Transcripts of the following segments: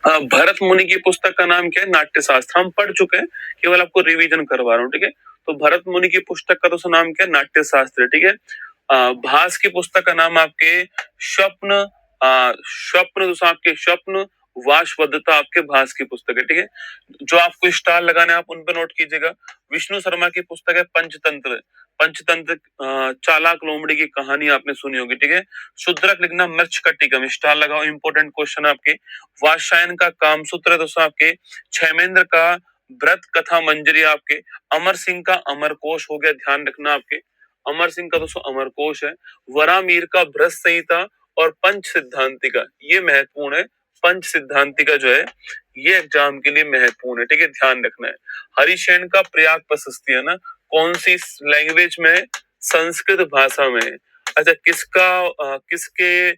भरत मुनि की पुस्तक का नाम क्या है? नाट्य शास्त्र। हम पढ़ चुके हैं, केवल आपको रिवीजन करवा रहा हूँ, ठीक है। तो भरत मुनि की पुस्तक का तो नाम क्या है? नाट्य शास्त्र, ठीक है। भास की पुस्तक का नाम आपके स्वप्न, स्वप्न दोस्तों आपके स्वप्न वाशवदत्ता आपके भास की पुस्तक है, ठीक है। जो आपको स्टार लगाने आप उन पे नोट कीजिएगा। विष्णु शर्मा की पुस्तक है पंचतंत्र। पंचतंत्र चालाक लोमड़ी की कहानी आपने सुनी होगी, ठीक है। शुद्रक लिखना मृच्छकटिकम, स्टार लगाओ, इंपॉर्टेंट क्वेश्चन है आपके। वात्स्यायन का कामसूत्र है दोस्तों आपके। क्षेमेंद्र का व्रत कथा मंजरी आपके। अमर सिंह का अमरकोश हो गया, ध्यान रखना आपके। अमर सिंह का दोस्तों अमरकोश है। वरामीर का भ्रष्ट संहिता और पंच सिद्धांतिका, ये महत्वपूर्ण है। पंच सिद्धांतिका जो है ये एग्जाम के लिए महत्वपूर्ण है, ठीक है, ध्यान रखना है। हरिशेन का प्रयाग प्रशस्ति है ना, कौन सी लैंग्वेज में है? संस्कृत भाषा में है। अच्छा, किसके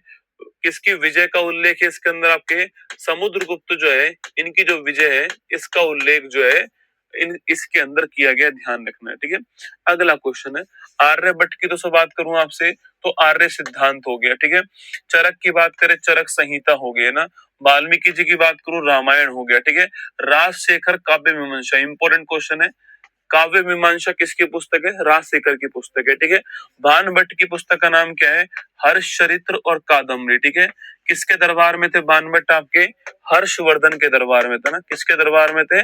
किसकी विजय का उल्लेख है इसके अंदर आपके? समुद्रगुप्त जो है, इनकी जो विजय है इसका उल्लेख जो है इसके अंदर किया गया, ध्यान रखना है, ठीक है। अगला क्वेश्चन है आर्यभट्ट की। तो बात करूं आपसे तो आर्य सिद्धांत हो गया, ठीक है। चरक की बात करें, चरक संहिता हो गई है ना। वाल्मीकि जी की बात करूं, रामायण हो गया, ठीक है। राजशेखर काव्य मीमांसा, इंपॉर्टेंट क्वेश्चन है। काव्य मीमांसा किसकी पुस्तक है? राजशेखर की पुस्तक है, ठीक है। बाणभट्ट की पुस्तक का नाम क्या है? हर्षचरित्र और कादम्बरी, ठीक है। किसके दरबार में थे बाणभट्ट आपके? हर्षवर्धन के दरबार में थे ना। किसके दरबार में थे?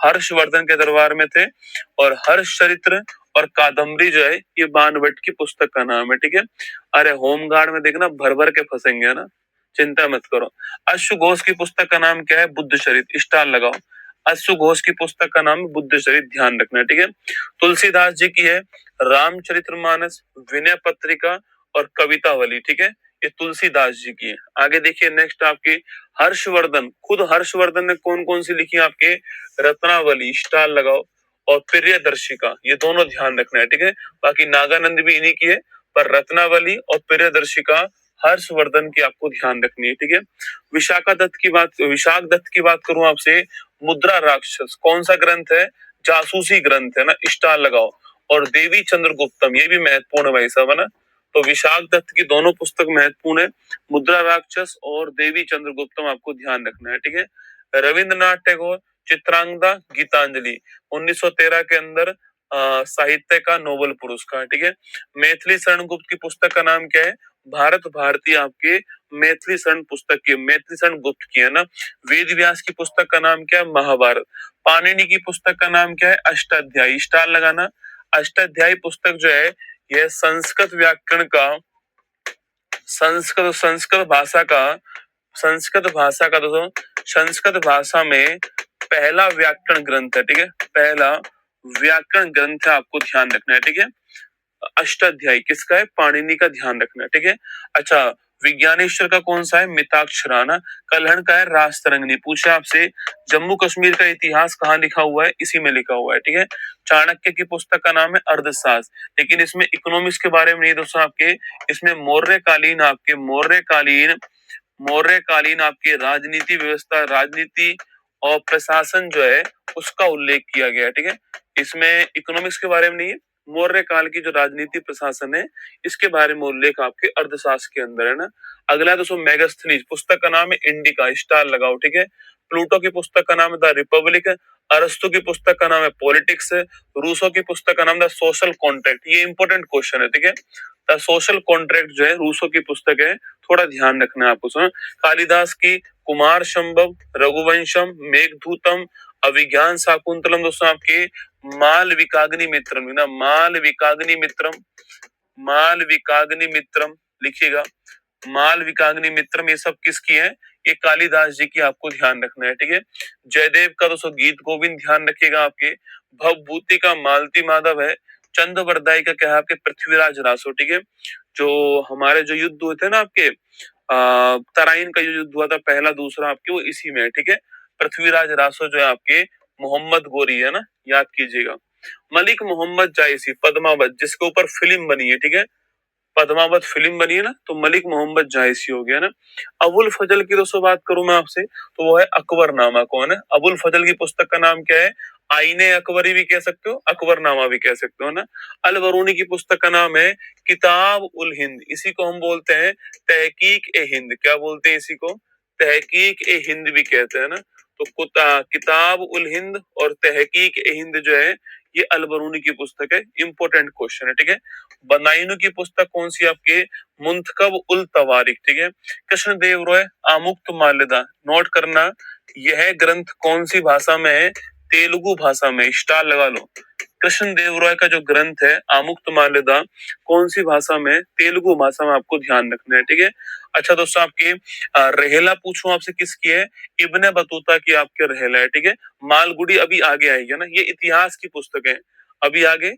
हर्षवर्धन के दरबार में थे। और हर्षचरित्र और कादम्बरी जो है ये बाणभट्ट की पुस्तक का नाम है, ठीक है। अरे होमगार्ड में देखना भर भर के फंसेंगे ना, चिंता मत करो। अश्वघोष की पुस्तक का नाम क्या है? बुद्ध चरित्र, स्टार लगाओ। अश्वघोष की पुस्तक का नाम बुद्ध चरित्र, ध्यान रखना, ठीक है। तुलसीदास जी की है रामचरितमानस, विनय पत्रिका और कवितावली, ठीक है। ये तुलसीदास जी की है। आगे देखिए नेक्स्ट आपके हर्षवर्धन, खुद हर्षवर्धन ने कौन कौन सी लिखी आपके? रत्नावली, स्टार लगाओ, और प्रियदर्शिका, ये दोनों ध्यान रखना है, ठीक है। बाकी नागानंद भी इन्हीं की है, पर रत्नावली और प्रियदर्शिका हर्षवर्धन की आपको ध्यान रखनी है, ठीक है। विशाख दत्त की बात करूं आपसे, मुद्रा राक्षस कौन सा ग्रंथ है? जासूसी ग्रंथ है ना, स्टार लगाओ। और देवी चंद्रगुप्तम, ये भी महत्वपूर्ण है भाई साहब, है ना। तो विशाख दत्त की दोनों पुस्तक महत्वपूर्ण है, मुद्रा राक्षस और देवी चंद्रगुप्तम, आपको ध्यान रखना है, ठीक है। रविंद्रनाथ टैगोर चित्रांगदा गीतांजलि 1913 के अंदर साहित्य का नोबेल पुरस्कार, ठीक है। मैथिली शरण गुप्त की पुस्तक का नाम क्या है? भारत भारती आपके मैथिली शरण पुस्तक की, मैथिली शरण गुप्त की है ना। वेद व्यास की पुस्तक का नाम क्या है? महाभारत। पाणिनि की पुस्तक का नाम क्या है? अष्टाध्यायी, स्टार लगाना। अष्टाध्यायी पुस्तक जो है यह संस्कृत व्याकरण का, संस्कृत भाषा का, दोस्तों संस्कृत भाषा में पहला व्याकरण ग्रंथ है, ठीक है। पहला व्याकरण ग्रंथ है, आपको ध्यान रखना है, ठीक है। अष्टाध्यायी किसका है? पाणिनि का, ध्यान रखना है, ठीक है। अच्छा, विज्ञानेश्वर का कौन सा है? मिताक्षराना। कलहण का है राजतरंगिणी। पूछा आपसे जम्मू कश्मीर का इतिहास कहाँ लिखा हुआ है? इसी में लिखा हुआ है, ठीक है। चाणक्य की पुस्तक का नाम है अर्थशास्त्र, लेकिन इसमें इकोनॉमिक्स के बारे में नहीं दोस्तों आपके। इसमें मौर्यकालीन आपके राजनीति व्यवस्था, राजनीति और प्रशासन जो है उसका उल्लेख किया गया है, ठीक है। इसमें इकोनॉमिक्स के बारे में नहीं है, मौर्य काल की जो राजनीति प्रशासन है इसके बारे में उल्लेख आपके अर्थशास्त्र के अंदर है ना। अगला दोस्तों मेगास्थनीज, पुस्तक का नाम है इंडिका, स्टार लगाओ, ठीक है। प्लूटो की पुस्तक का नाम है द रिपब्लिक। अरस्तु की पुस्तक का नाम है पॉलिटिक्स। रूसो की पुस्तक का नाम है सोशल कॉन्ट्रैक्ट, ये इंपॉर्टेंट क्वेश्चन है, ठीक है। द सोशल कॉन्ट्रैक्ट जो है रूसो की पुस्तक है, थोड़ा ध्यान रखना है आपको। कालिदास की कुमार संभव, रघुवंशम, मेघदूतम, अभिज्ञान शाकुंतलम दोस्तों आपके मालविकाग्नि मित्रम ना, मालविकाग्नि मित्रम लिखिएगा। मालविकाग्नि मित्रम ये सब किसकी है? ये कालिदास जी की, आपको ध्यान रखना है, ठीक है। जयदेव का दोस्तों गीत गोविंद ध्यान रखिएगा आपके। भवभूति का मालती माधव है। चंद्रवरदाई का क्या है आपके? पृथ्वीराज रासो, ठीक है। जो हमारे जो युद्ध हुए थे ना आपके, तराइन का जो युद्ध हुआ था पहला दूसरा आपके, वो इसी में है, ठीक है। पृथ्वीराज रासो जो है आपके मोहम्मद गोरी है ना, याद कीजिएगा। मलिक मोहम्मद जायसी, पद्मावत जिसके ऊपर फिल्म बनी है, ठीक है। पद्मावत फिल्म बनी है ना, तो मलिक मोहम्मद जायसी हो गया ना। अबुल फजल की दोस्तों बात करूं मैं आपसे तो वो है अकबरनामा। कौन है अबुल फजल? की पुस्तक का नाम क्या है? आईने अकबरी भी कह सकते हो, अकबरनामा भी कह सकते हो ना। अल बरूनी की पुस्तक का नाम है किताब उल हिंद, इसी को हम बोलते हैं तहकीक ए हिंद। क्या बोलते हैं इसी को? तहकीक ए हिंद भी कहते हैं ना। तो किताब उल हिंद और तहकीक ए हिंद जो है ये अलबरूनी की पुस्तक है। इंपॉर्टेंट क्वेश्चन है, ठीक है। बदायूं की पुस्तक कौन सी आपके? मुंतखब उल तवारिख, ठीक है। कृष्णदेव राय आमुक्त माल्यदा, नोट करना, यह ग्रंथ कौन सी भाषा में है? तेलुगु भाषा में, स्टार लगा लो। कृष्ण देव राय का जो ग्रंथ है आमुक्त माल्यदा कौन सी भाषा में? तेलुगु भाषा में, आपको ध्यान रखना है, ठीक है। अच्छा दोस्तों, आपके रहेला पूछूं आपसे किसकी है? इब्ने बतूता की आपके रहेला है, ठीक है। मालगुडी अभी आगे आएगी ना, ये इतिहास की पुस्तक है। अभी आगे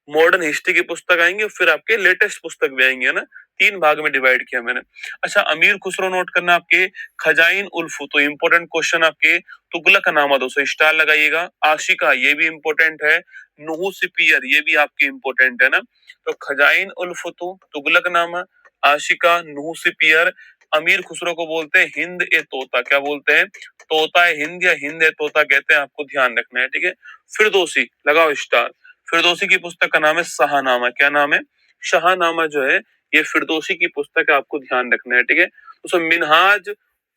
मॉडर्न हिस्ट्री की पुस्तक आएंगे, फिर आपके लेटेस्ट पुस्तक भी आएंगे, है ना। 3 भाग में डिवाइड किया मैंने। अच्छा, अमीर खुसरो नोट करना आपके। खजाइन उल फुतू, इंपोर्टेंट क्वेश्चन आपके। तुगलक नामा दोस्तों, स्टार लगाइएगा। आशिका, ये भी इंपोर्टेंट है। नुहू सिपियर, ये भी आपके इंपोर्टेंट है ना। तो खजाइन उल फुतू, तुगलक नामा, आशिका, नुहू सिपियर। अमीर खुसरो को बोलते हैं हिंद ए तोता, क्या बोलते हैं? तोता है हिंद या हिंद ए तोता कहते हैं, आपको ध्यान रखना है, ठीक है। फिरदौसी लगाओ स्टार। फिरदौसी की पुस्तक का नाम है शाहनामा, क्या नाम है? शाहनामा जो है ये फिरदौसी की पुस्तक है, आपको ध्यान रखना है, ठीक है। तो मिनहाज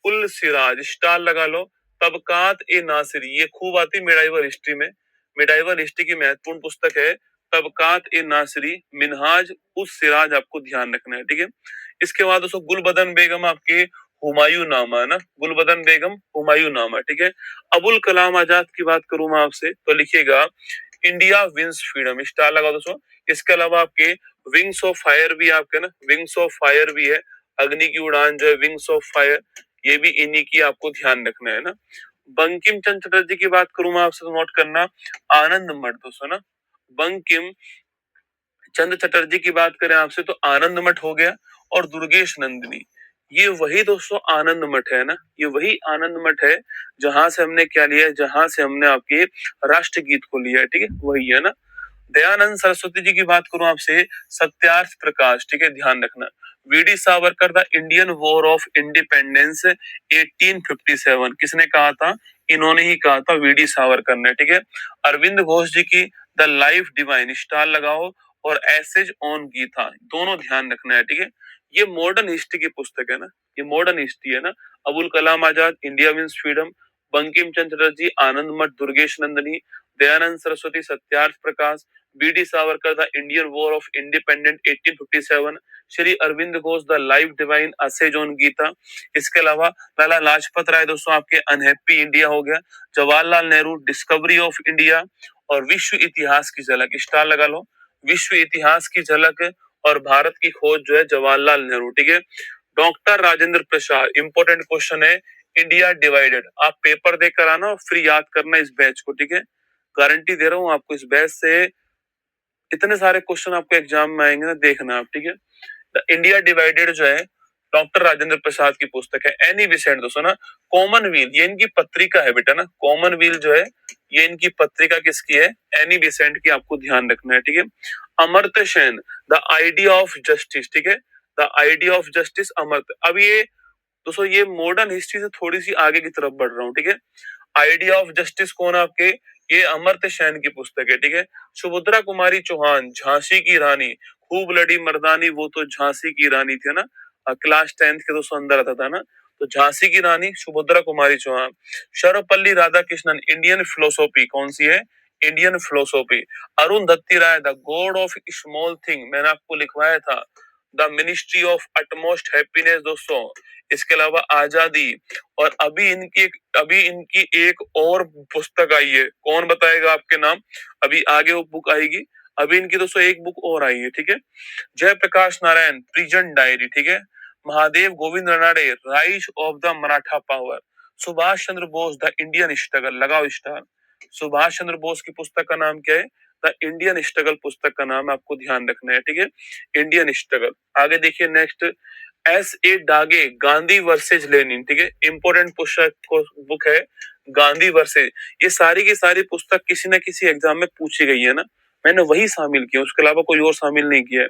उल सिराज, स्टार लगा लो। तबकात ए नासिरी, ये खूब आती मेडाइवल हिस्ट्री में। मेडाइवल हिस्ट्री की महत्वपूर्ण पुस्तक है तबकात ए नासिरी, मिनहाज उस सिराज, आपको ध्यान रखना है, ठीक है। इसके बाद दोस्तों गुलबदन बेगम आपके हुमायूं नामा, है ना। गुलबदन बेगम हुमायूं नामा, ठीक है। अबुल कलाम आजाद की बात करूं मैं आपसे तो लिखिएगा इंडिया विंस फ्रीडम, स्टार लगा दोस्तों। इसके अलावा आपके विंग्स ऑफ फायर भी आपके ना, विंग्स ऑफ फायर भी है। अग्नि की उड़ान जो है विंग्स ऑफ फायर, ये भी इन्हीं की, आपको ध्यान रखना है ना। बंकिम चंद्र चटर्जी की बात करूं मैं आपसे तो नोट करना आनंद मठ दोस्तों ना। बंकिम चंद्र चटर्जी की बात करें आपसे तो आनंद मठ हो गया। और दुर्गेश नंदिनी, ये वही दोस्तों आनंद मठ है ना, ये वही आनंद मठ है जहां से हमने क्या लिया है, जहां से हमने आपके राष्ट्रगीत को लिया है, ठीक है, वही है ना। दयानंद सरस्वती जी की बात करूं आपसे, सत्यार्थ प्रकाश, ठीक है, ध्यान रखना। VD Savarkar the Indian war of independence 1857, किसने कहा था? इन्होंने ही कहा था, वीडी सावरकर ने, ठीक है। अरविंद घोष जी की द लाइफ डिवाइन, स्टार लगाओ। और एसेज ऑन गीता, दोनों ध्यान रखना है, ठीक है। ये मॉडर्न हिस्ट्री की पुस्तक है ना, ये मॉडर्न हिस्ट्री है ना। Abul Kalam Azad India wins freedom, Bankim Chandra Chatterjee Anand Math, Durgesh Nandini, Dayanand Saraswati Satyarth Prakash, BD Savarkar the Indian war of independent 1857, Shri Aurobindo Ghosh the life divine, essays on Gita. इसके अलावा लाला लाजपत राय दोस्तों आपके अनहैप्पी इंडिया हो गया। Jawaharlal Nehru discovery of India. और विश्व इतिहास की झलक, स्टार लगा लो। विश्व इतिहास की झलक और भारत की खोज जो है जवाहरलाल नेहरू, ठीक है। Doctor Rajendra Prasad, important question है। इंडिया डिवाइडेड, आप पेपर देकर आना और फिर याद करना इस बैच को, ठीक है। गारंटी दे रहा हूं आपको, इस बैच से इतने सारे क्वेश्चन आपके एग्जाम में आएंगे ना, देखना आप, ठीक है। द इंडिया डिवाइडेड जो है डॉक्टर राजेंद्र प्रसाद की पुस्तक है। एनी बिसेंट दोस्तों ना, कॉमनवेल ये इनकी पत्रिका है बेटा ना, कॉमनवेल जो है ये इनकी पत्रिका किसकी है? एनी बिसेंट की, आपको ध्यान रखना है, ठीक है। Amartya Sen the idea of justice, ठीक है, the idea of justice Amartya. अब ये दोस्तों ये मॉडर्न हिस्ट्री से थोड़ी सी आगे की तरफ बढ़ रहा हूँ, ठीक है। आइडिया ऑफ जस्टिस कौन आपके? ये अमर्त्य सेन की पुस्तक है, ठीक है। सुभद्रा कुमारी चौहान, झांसी की रानी, खूब लड़ी मर्दानी, वो तो झांसी की रानी थी ना। क्लास 10th के दोस्तों अंदर आता था ना। तो झांसी की रानी सुभद्रा कुमारी चौहान। सर्वपल्ली राधाकृष्णन, इंडियन फिलोसॉफी, कौन सी है? Indian philosophy. Arundhati Roy the god of small thing, मैंने आपको लिखवाया था। The ministry of utmost happiness दोस्तों। इसके अलावा आजादी। और अभी इनकी एक और पुस्तक आई है, कौन बताएगा आपके नाम? अभी आगे वो बुक आएगी। अभी इनकी दोस्तों एक बुक और आई है, ठीक है। जयप्रकाश नारायण प्रिजन डायरी, ठीक है। Mahadev Govind Ranade rise of the Maratha power. Subhash Chandra Bose the Indian struggle, लगाओ स्टार। सुभाष चंद्र बोस की पुस्तक का नाम क्या है? द इंडियन स्ट्रगल पुस्तक का नाम है, आपको ध्यान रखना है, ठीक है। Indian struggle. आगे देखिए नेक्स्ट, एस ए डागे गांधी वर्सेज लेनिन, ठीक है। इंपोर्टेंट पुस्तक बुक है गांधी वर्सेज। ये सारी की सारी पुस्तक किसी न किसी एग्जाम में पूछी गई है ना, मैंने वही शामिल किया, उसके अलावा कोई और शामिल नहीं किया है।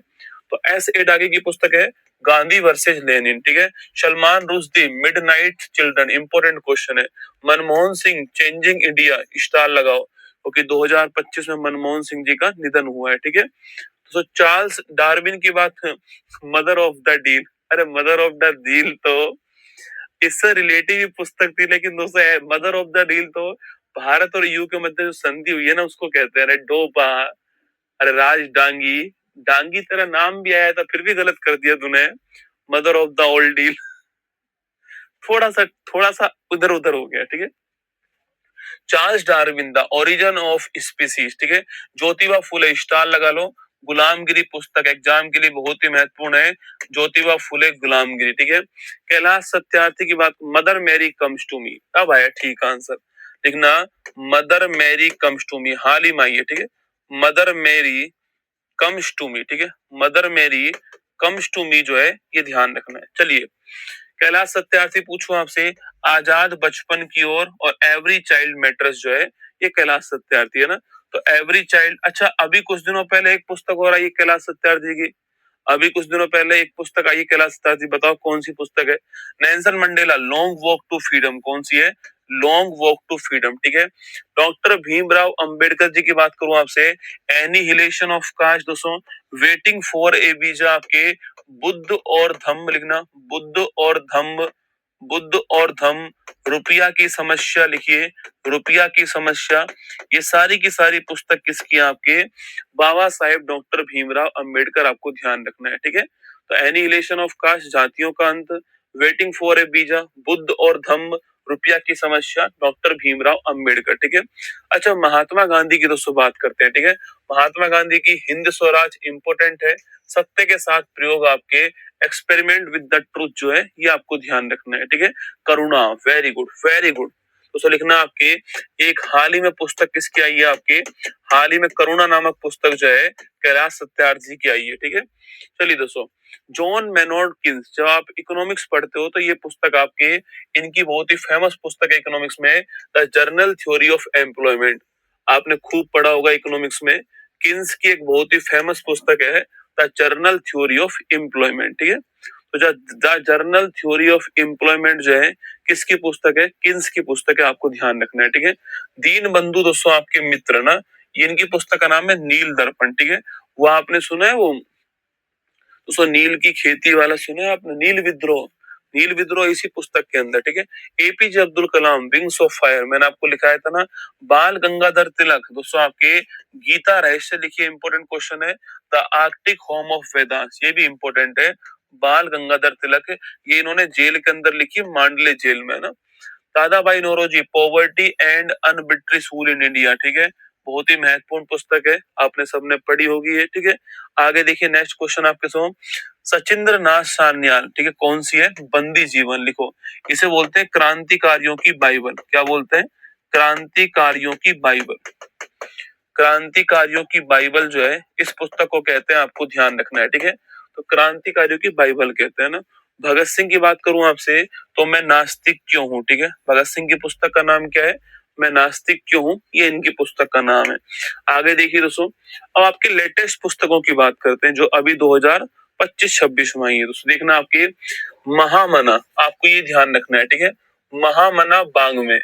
तो एस ए डागे की पुस्तक है गांधी वर्सेज लेनिन, ठीक है। Salman Rushdie midnight children, important question है। Manmohan Singh changing India, star लगाओ, क्योंकि 2025 में मनमोहन सिंह जी का निधन हुआ है, ठीक है। तो चार्ल्स डार्विन की बात, मदर ऑफ द डील, अरे मदर ऑफ द डील तो इससे रिलेटिव ही पुस्तक थी, लेकिन दोस्तों मदर ऑफ द डील तो भारत और यू के मध्य जो संधि हुई है ना उसको कहते हैं। अरे डोपा, अरे राज डांगी, डांगी तेरा नाम भी आया था फिर भी गलत कर दिया तूने। Mother of the old deal, थोड़ा सा उधर उधर हो गया, ठीक है। Charles Darwin the origin of species, ठीक है। ज्योतिबा फुले, स्टार लगा लो। गुलामगिरी पुस्तक एग्जाम के लिए बहुत ही महत्वपूर्ण है, ज्योतिबा फुले गुलामगिरी, ठीक है। कैलाश सत्यार्थी की बात, mother Mary comes to me, अब आया ठीक आंसर लिखना। Mother Mary comes to me हाल ही में आई है, ठीक है। Mother Mary comes to me, ठीक है। Mother Mary comes to me जो है ये ध्यान रखना है। चलिए कैलाश सत्यार्थी पूछूं आपसे, आजाद बचपन की ओर और एवरी चाइल्ड मैटर्स जो है ये कैलाश सत्यार्थी है ना। तो एवरी चाइल्ड, अच्छा अभी कुछ दिनों पहले एक पुस्तक और आई कैलाश सत्यार्थी की, अभी कुछ दिनों पहले एक पुस्तक आई कैलाश सत्यार्थी, बताओ कौन सी पुस्तक है। Nelson Mandela long walk to freedom, कौन सी है, लॉन्ग वॉक टू फ्रीडम, ठीक है। डॉक्टर भीमराव अंबेडकर जी की बात करूं आपसे, एनिहिलेशन ऑफ कास्ट, दोस्तों वेटिंग फॉर ए वीजा आपके बुद्ध और धम्म लिखना, बुद्ध और धम्म, बुद्ध और धम्म, रुपया की समस्या लिखिए, रुपया की समस्या, ये सारी की सारी पुस्तक किसकी है आपके, बाबा साहेब डॉक्टर भीमराव अंबेडकर, आपको ध्यान रखना है, ठीक है। तो एनिहिलेशन ऑफ कास्ट, जातियों का अंत, waiting for A visa, Buddha और धम्म, रुपया की समस्या, डॉक्टर भीमराव अंबेडकर, ठीक है। अच्छा महात्मा गांधी की दोस्तों बात करते हैं, ठीक है। महात्मा गांधी की हिंद स्वराज इंपोर्टेंट है, सत्य के साथ प्रयोग आपके, एक्सपेरिमेंट विद द ट्रूथ जो है ये आपको ध्यान रखना है, ठीक है। करुणा, वेरी गुड वेरी गुड, तो लिखना आपके, एक हाल ही में पुस्तक किसकी आई है आपके, हाल ही में करुणा नामक पुस्तक जो है कैलाश सत्यार्थी जी की आई है, ठीक है। चलिए दोस्तों, जॉन मेनॉर्ड किन्स, जब आप इकोनॉमिक्स पढ़ते हो तो ये पुस्तक आपके, इनकी बहुत ही फेमस पुस्तक है इकोनॉमिक्स में, the journal theory of employment, आपने खूब पढ़ा होगा इकोनॉमिक्स में। किन्स की एक बहुत ही फेमस पुस्तक है the journal theory of employment, ठीक है। तो जो the journal theory of employment जो है किसकी पुस्तक है, किन्स की पुस्तक है, आपको ध्यान रखना है, ठीक है। दीन बंधु दोस्तों आपके मित्र ना, इनकी पुस्तक का नाम है नील दर्पण, ठीक है। वो आपने सुना है वो दोस्तों नील की खेती वाला, सुना है आपने, नील विद्रोह, नील विद्रोह इसी पुस्तक के अंदर, ठीक है। APJ Abdul Kalam wings of fire, मैंने आपको लिखाया था ना। बाल गंगाधर तिलक दोस्तों आपके गीता रहस्य लिखिए, इंपॉर्टेंट क्वेश्चन है। द आर्कटिक होम ऑफ वेदांस, ये भी इंपॉर्टेंट है। बाल गंगाधर तिलक, ये इन्होंने जेल के अंदर लिखी, मांडले जेल में ना। Dadabhai Naoroji, poverty and unbritish rule in India, ठीक है। बहुत ही महत्वपूर्ण पुस्तक है, आपने सबने पढ़ी होगी है, ठीक है। आगे देखिए नेक्स्ट क्वेश्चन आपके सामने, सचिंद्र नाथ सान्याल, ठीक है, कौन सी है, बंदी जीवन लिखो। इसे बोलते हैं क्रांतिकारियों की बाइबल, क्या बोलते हैं, क्रांतिकारियों की बाइबल, क्रांतिकारियों की बाइबल जो है इस पुस्तक को कहते हैं, आपको ध्यान रखना है, ठीक है। तो क्रांतिकारियों की बाइबल कहते हैं ना। भगत सिंह की बात करूं आपसे, तो मैं नास्तिक क्यों हूं, ठीक है। भगत सिंह की पुस्तक का नाम क्या है, मैं नास्तिक क्यों हूं, ये इनकी पुस्तक का नाम है। आगे देखिए दोस्तों, अब आपके लेटेस्ट पुस्तकों की बात करते हैं जो अभी 2025-26 में आई है। दोस्तों देखना आपके महामना, आपको ये ध्यान रखना है, ठीक है। महामना बांग में,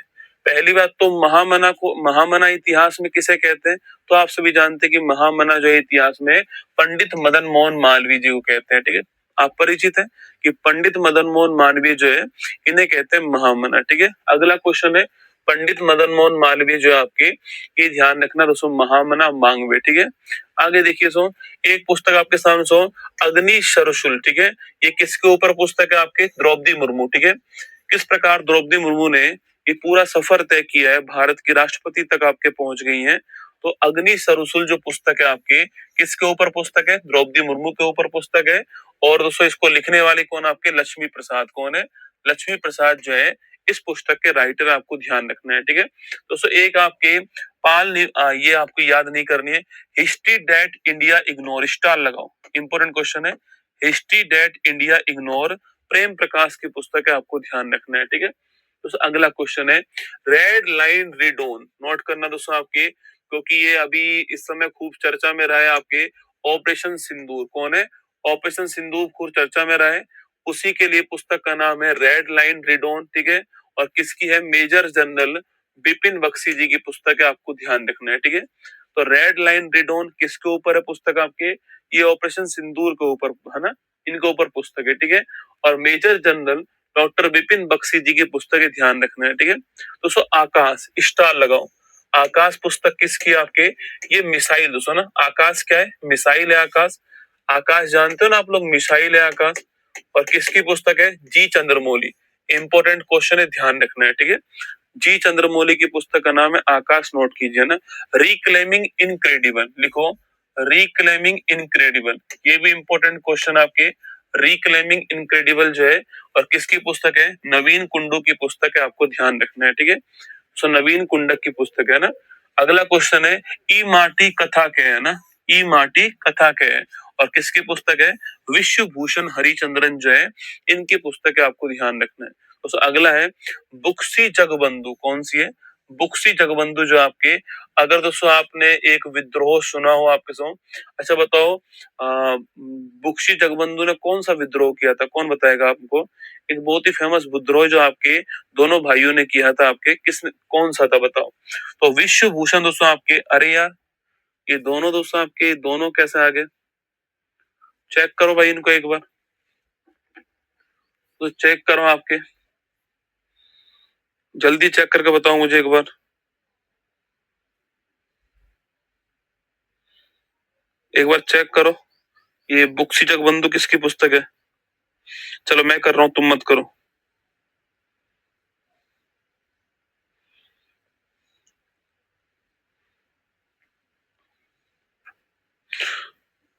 पहली बात तो महामना को, महामना इतिहास में किसे कहते हैं, तो आप सभी जानते हैं कि महामना जो है इतिहास में पंडित मदन मोहन मालवीय जी को कहते हैं, ठीक है। आप परिचित हैं कि पंडित मदन मोहन मालवीय जो है इन्हें कहते हैं महामना, ठीक है। अगला क्वेश्चन है, पंडित मदन मोहन मालवीय जो है आपके, ये ध्यान रखना दोस्तों, महामना मांगवे, ठीक है। आगे देखिए सो, एक पुस्तक आपके सामने सो, अग्नि शरशुल, ठीक है। ये किसके ऊपर पुस्तक है आपके, द्रौपदी मुर्मू, ठीक है। किस प्रकार द्रौपदी मुर्मू ने ये पूरा सफर तय किया है, भारत की राष्ट्रपति तक आपके पहुंच गई हैं। तो अग्नि सरसुल जो पुस्तक है आपके, किसके ऊपर पुस्तक है, द्रौपदी मुर्मू के ऊपर पुस्तक है। और दोस्तों इसको लिखने वाले कौन, आपके लक्ष्मी प्रसाद, कौन है, लक्ष्मी प्रसाद जो है इस पुस्तक के राइटर, आपको ध्यान रखना है, ठीक है। दोस्तों एक आपके ये आपको याद नहीं करनी है, history date India ignore, star लगाओ, इंपोर्टेंट क्वेश्चन है, history date India ignore, Prem Prakash की पुस्तक है, आपको ध्यान रखना है, ठीक है। तो अगला क्वेश्चन है, red line read on, note करना दोस्तों आपके, क्योंकि ये अभी इस समय खूब चर्चा में रहा है आपके, ऑपरेशन सिंदूर, कौन है, ऑपरेशन सिंदूर खूब चर्चा में रहा है, उसी के लिए पुस्तक का नाम है रेड लाइन रीड ऑन, ठीक है। और किसकी है, मेजर जनरल बिपिन बख्शी जी की पुस्तक है, आपको ध्यान रखना है, ठीक है। तो रेड लाइन रीड ऑन किसके ऊपर है पुस्तक आपके, ये ऑपरेशन सिंदूर के ऊपर है ना, इनके ऊपर पुस्तक है, ठीक है। और major general doctor Vipin Bakshi ji की पुस्तक है, ध्यान रखना है, ठीक है। दोस्तों आकाश, स्टार लगाओ। आकाश पुस्तक किसकी है आपके? ये मिसाइल दोस्तों ना, आकाश क्या है? मिसाइल है आकाश। आकाश जानते हो ना आप लोग, मिसाइल है आकाश। और किसकी पुस्तक है? जी चंद्रमौली। इंपॉर्टेंट क्वेश्चन है, ध्यान रखना है, ठीक है। जी चंद्रमौली की पुस्तक का नाम है आकाश, नोट कीजिए ना। रिक्लेमिंग इनक्रेडिबल लिखो, रिक्लेमिंग इनक्रेडिबल, ये भी इंपॉर्टेंट क्वेश्चन आपके। रिक्लेमिंग इनक्रेडिबल जो है, और किसकी पुस्तक है? नवीन कुंडू की पुस्तक है, आपको ध्यान रखना है, ठीक है। सो नवीन कुंडक की पुस्तक है ना। अगला क्वेश्चन है, ई माटी कथा के है ना, ई माटी कथा के है, और किसकी पुस्तक है? विश्व भूषण हरिचंद्रन जो है, इनकी पुस्तक है, आपको ध्यान रखना है। तो अगला है बुक्सी जगबंधु, कौन सी है? बुक्सी जगबंधु जो आपके, अगर दोस्तों आपने एक विद्रोह सुना हो आपके सो, अच्छा बताओ बुक्सी जगबंधु ने कौन सा विद्रोह किया था? कौन बताएगा आपको? एक बहुत ही फेमस विद्रोह जो आपके दोनों भाइयों ने किया था, आपके किसने, कौन सा था बताओ? तो विश्व भूषण दोस्तों आपके, अरे यार ये दोनों दोस्तों आपके, दोनों कैसे आ गए? चेक करो भाई इनको एक बार, तो चेक करो आपके, जल्दी चेक करके बताओ मुझे एक बार, एक बार चेक करो। ये बुक्सी जगबंधु किसकी पुस्तक है? चलो मैं कर रहा हूं, तुम मत करो।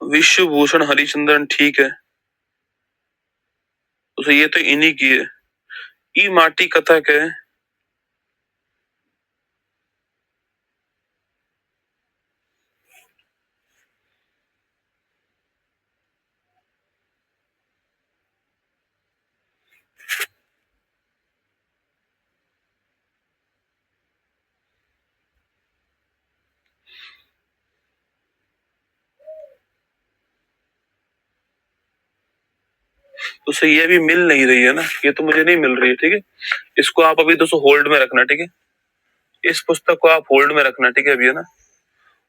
विश्व भूषण हरिचंद्रन, ठीक है। तो ये तो इन्हीं की है। ई माटी कथा क्या है? तो सही, ये भी मिल नहीं रही है ना, ये तो मुझे नहीं मिल रही है, ठीक है। इसको आप अभी दोस्तों होल्ड में रखना, ठीक है। इस पुस्तक को आप होल्ड में रखना, ठीक है अभी, है ना।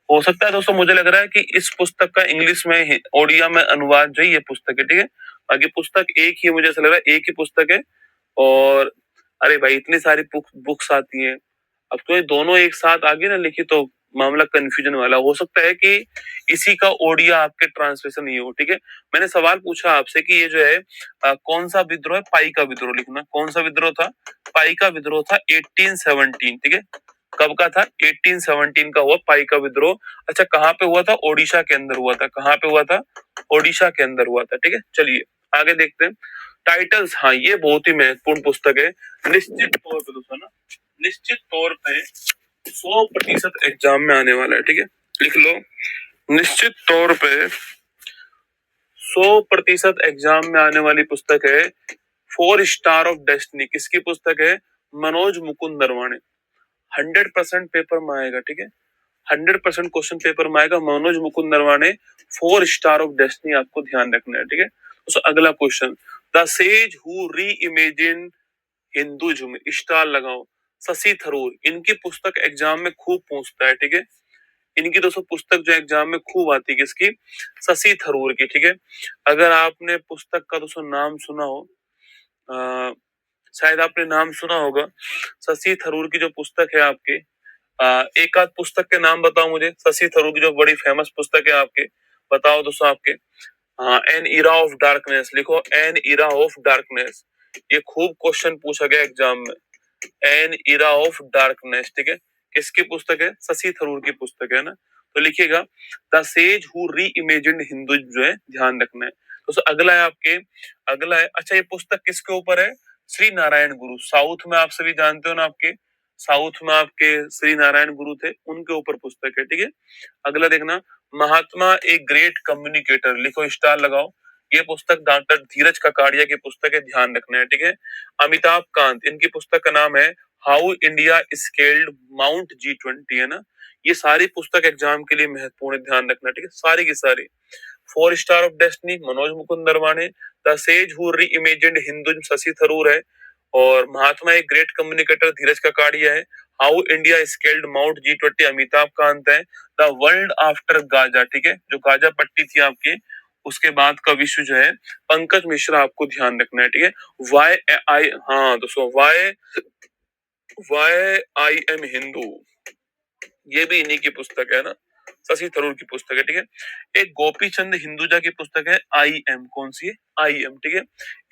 हो सकता है दोस्तों, मुझे लग रहा है कि इस पुस्तक का इंग्लिश में, ओडिया में अनुवाद जो है, ये पुस्तक है, ठीक है। बाकी पुस्तक एक ही है, मुझे ऐसा लग रहा है एक ही पुस्तक है। और अरे भाई इतनी सारी बुक्स आती हैं, अब तो ये दोनों एक साथ आगे ना लिखी तो मामला कंफ्यूजन वाला हो सकता है कि इसी का ओडिया आपके ट्रांसलेशन ही हो, ठीक है। मैंने सवाल पूछा आपसे कि ये जो है कौन सा विद्रोह है? पाई का विद्रोह लिखना। कौन सा विद्रोह था? पाई का विद्रोह था 1817, ठीक है। कब का था? 1817 का हुआ पाई का विद्रोह। अच्छा कहाँ पे हुआ था? ओडिशा के अंदर हुआ था। कहाँ पे हुआ था? ओडिशा के अंदर हुआ था, ठीक है। चलिए आगे देखते हैं। टाइटल्स, हाँ ये बहुत ही महत्वपूर्ण पुस्तक है। निश्चित तौर पे दोस्तों ना, निश्चित तौर पे 100% एग्जाम में आने वाला है, ठीक है। लिख लो, निश्चित तौर पे 100% एग्जाम में आने वाली पुस्तक है फोर स्टार ऑफ डेस्टिनी। किसकी पुस्तक है? मनोज मुकुंद नरवाणे। 100% पेपर में आएगा, ठीक है। 100% क्वेश्चन पेपर में आएगा, Manoj Mukund Naravane, four star of destiny, आपको ध्यान रखना है, ठीक है। तो अगला क्वेश्चन, द सेज हु री इमेजिन हिंदुइज्म, स्टार लगाओ। शशि थरूर, इनकी पुस्तक एग्जाम में खूब पूछता है, ठीक है। इनकी दोस्तों पुस्तक जो एग्जाम में खूब आती है, किसकी? शशि थरूर की, ठीक है। अगर आपने पुस्तक का दोस्तों नाम सुना हो, आ, शायद आपने नाम सुना होगा, शशि थरूर की जो पुस्तक है आपके, एक आध पुस्तक के नाम बताओ मुझे, शशि थरूर की जो बड़ी फेमस पुस्तक है आपके, बताओ दोस्तों आपके। हाँ, एन इरा ऑफ डार्कनेस लिखो, एन इरा ऑफ डार्कनेस, ये खूब क्वेश्चन पूछा गया एग्जाम में। एन इरा ऑफ डार्कनेस, ठीक है। किसकी पुस्तक है? शशि थरूर की पुस्तक है ना। तो लिखिएगा the sage who reimagined Hinduism जो है, ध्यान रखना है। तो अगला है आपके, अगला है, अच्छा ये पुस्तक किसके ऊपर है? श्री नारायण गुरु, साउथ में आप सभी जानते हो ना, आपके साउथ में आपके श्री नारायण गुरु थे, उनके ऊपर पुस्तक है, ठीक है। अगला देखना, महात्मा ए ग्रेट कम्युनिकेटर, लिखो स्टार लगाओ। ये पुस्तक डॉक्टर धीरज ककाड़िया की पुस्तक है, ध्यान रखना है, ठीक है। अमिताभ कांत, इनकी पुस्तक का नाम है how India scaled mount G20, है ना। ये सारी पुस्तक एग्जाम के लिए महत्वपूर्ण है, ध्यान रखना, ठीक है, सारी की सारी। Four star of destiny Manoj Mukund Naravane, the sage who reimagined Hinduism Shashi Tharoor है, और महात्मा एक ग्रेट कम्युनिकेटर धीरज ककाड़िया है, how India scaled mount G20 Amitabh Kant है, द वर्ल्ड आफ्टर गाजा, ठीक है, जो गाजा पट्टी थी आपकी, उसके बाद का विश्व जो है पंकज मिश्रा, आपको ध्यान रखना है, ठीक है। वाई आई, हाँ दोस्तों, why why I am Hindu, ये भी इन्हीं की पुस्तक है ना, शशि थरूर की पुस्तक है, ठीक है। एक गोपी चंद हिंदुजा की पुस्तक है आई एम, कौन सी है, आई एम, ठीक है।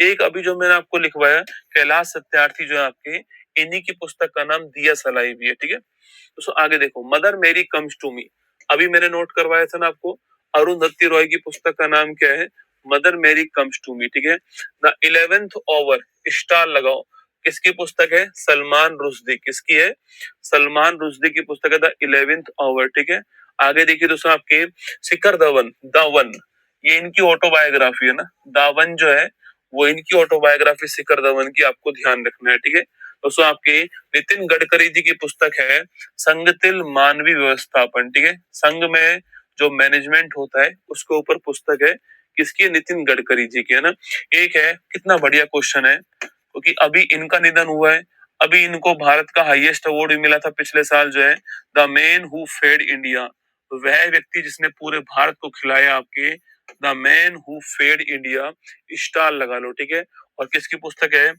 एक अभी जो मैंने आपको लिखवाया कैलाश सत्यार्थी जो है आपके, इन्हीं की पुस्तक का नाम दिया सलाई भी है, ठीक है। तो आगे देखो, मदर मेरी कम्स टू मी, अभी मैंने नोट करवाया था ना आपको, अरुंधति रॉय की पुस्तक का नाम क्या है, मदर मेरी कम्स टू मी, ठीक है। द 11th ओवर, स्टार लगाओ, किसकी पुस्तक है, सलमान रुश्दी, किसकी है, सलमान रुश्दी की पुस्तक है द 11th ओवर, ठीक है। आगे देखिए दोस्तों आपके शिखर धवन, द वन, ये इनकी ऑटोबायोग्राफी है ना, द वन जो है वो इनकी ऑटोबायोग्राफी शिखर धवन की, आपको ध्यान रखना है, ठीक है। दोस्तों आपके नितिन गडकरी जी की पुस्तक है संगतिल मानवीय व्यवस्थापन, ठीक है। संघ में जो मैनेजमेंट होता है उसके ऊपर पुस्तक है, किसकी, नितिन गडकरी जी की, है ना। एक है, कितना बढ़िया क्वेश्चन है, क्योंकि अभी इनका निधन हुआ है, अभी इनको भारत का हाईएस्ट अवार्ड भी मिला था पिछले साल जो है, the man who fed India, वह व्यक्ति जिसने पूरे भारत को खिलाया, आपके the man who fed India, star लगा लो, ठीक है। और किसकी पुस्तक है,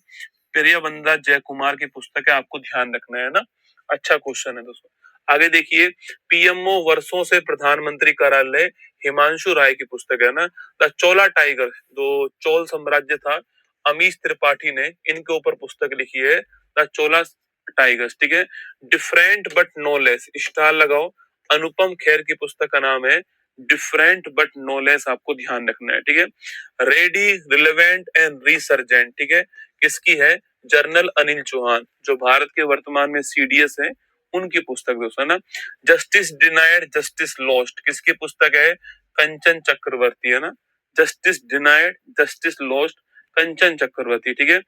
प्रियवंदा जयकुमार की पुस्तक है, आपको ध्यान रखना है ना। अच्छा क्वेश्चन है दोस्तों। आगे देखिए, पीएमओ वर्षों से प्रधानमंत्री कार्यालय, हिमांशु राय की पुस्तक है ना, द चोला टाइगर, जो चोल साम्राज्य था, अमीश त्रिपाठी ने इनके ऊपर पुस्तक लिखी है, द चोला टाइगर्स, ठीक है। Different but no less, star लगाओ, अनुपम खेर की पुस्तक का नाम है डिफरेंट बट नो लेस, आपको ध्यान रखना है, ठीक है। रेडी, रिलेवेंट एंड रिसर्जेंट, ठीक है, किसकी है, जनरल अनिल चौहान, जो भारत के वर्तमान में सीडीएस है, उनकी पुस्तक दोस्तों ना। जस्टिस डिनाइड जस्टिस लॉस्ट, किसकी पुस्तक है, कंचन चक्रवर्ती, है ना। Justice denied justice lost, Kanchan चक्रवर्ती, ठीक है।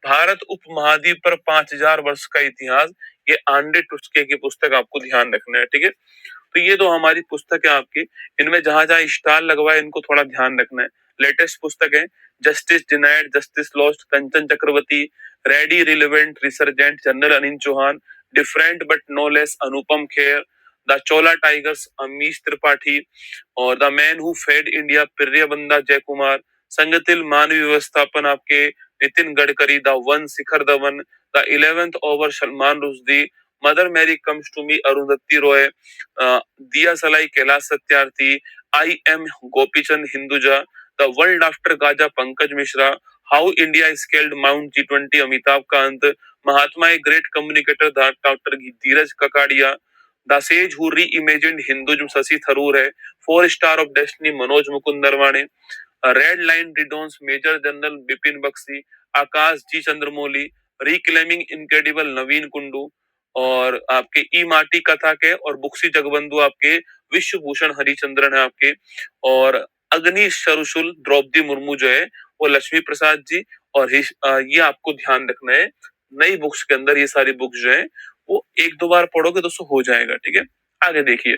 भारत उपमहाद्वीप पर 5000 वर्ष का इतिहास, ये आंडे टुस्के की पुस्तक, आपको ध्यान रखना है, ठीक है। तो ये तो हमारी पुस्तक है आपकी, इनमें जहां जहां स्टार लगवाए इनको थोड़ा ध्यान रखना है। लेटेस्ट पुस्तक है justice denied justice lost, Kanchan Chakraborty, ready, relevant, resurgent, general Anil Chauhan, different but no less, Anupam Kher, the Chola tigers, Amish Tripathi, और the man who fed India, Priyamvada Jaykumar, संगतिल मानवीय व्यवस्थापन, आपके Nitin Gadkari, the one Shikhar Dhawan, the 11th over Salman Rushdie, mother Mary comes to me Arundhati Roy, Diya Salai Kailash Satyarthi, I M Gopichand Hinduja, the world after Gaza Pankaj Mishra, how India scaled mount G20 Amitabh Kant, Mahatma a great communicator doctor Dheeraj Kakadia, the sage who reimagined Hinduism Shashi Tharoor है, 4 star of destiny Manoj Mukund Naravane, red line redrawn major general Bipin Bakshi, Akash G Chandramouli, reclaiming incredible Naveen Kundu, और आपके ई माटी कथा के और बुक्सी जगबंधु आपके विश्व भूषण हरिचंद्रन है आपके, और अग्नि शरुशुल द्रौपदी मुर्मू जो है वो लक्ष्मी प्रसाद जी, और ये आपको ध्यान रखना है, नई बुक्स के अंदर ये सारी बुक्स जो है वो एक दो बार पढ़ोगे दोस्तों हो जाएगा, ठीक है। आगे देखिए,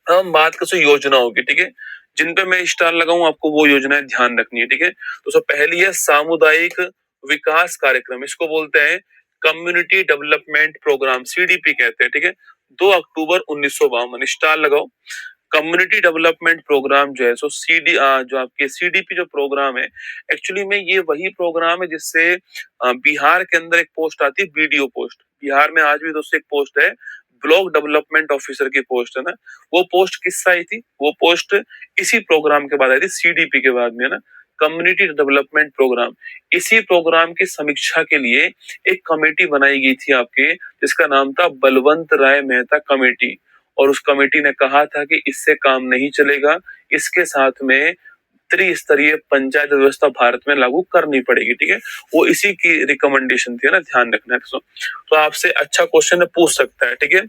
हम बात कर योजनाओं की, ठीक है, जिन पे मैं स्टार लगाऊं आपको वो योजनाएं ध्यान रखनी है, ठीक है। तो सब पहली है सामुदायिक विकास कार्यक्रम, इसको बोलते हैं कम्युनिटी डेवलपमेंट प्रोग्राम, सीडीपी कहते हैं, ठीक है। 2 अक्टूबर 1952, स्टार लगाओ। कम्युनिटी डेवलपमेंट प्रोग्राम जो है, सो जो आपके सीडीपी जो प्रोग्राम है, एक्चुअली में ये वही प्रोग्राम है जिससे बिहार के अंदर एक पोस्ट आती है, बीडीओ पोस्ट, बिहार में आज भी दोस्तों एक पोस्ट है, ब्लॉक डेवलपमेंट ऑफिसर की पोस्ट है ना। वो पोस्ट किससे आई थी, वो पोस्ट इसी प्रोग्राम के बाद आई थी, सीडीपी के बाद में ना, कम्युनिटी डेवलपमेंट प्रोग्राम। इसी प्रोग्राम की समीक्षा के लिए एक कमेटी बनाई गई थी आपके, जिसका नाम था बलवंत राय मेहता कमेटी, और उस कमेटी ने कहा था कि इससे काम नहीं चलेगा, इसके साथ में त्रिस्तरीय पंचायत व्यवस्था भारत में लागू करनी पड़ेगी, ठीक है। वो इसी की रिकमेंडेशन थी ना, ध्यान रखना है दोस्तों। तो आपसे अच्छा क्वेश्चन पूछ सकता है, ठीक है।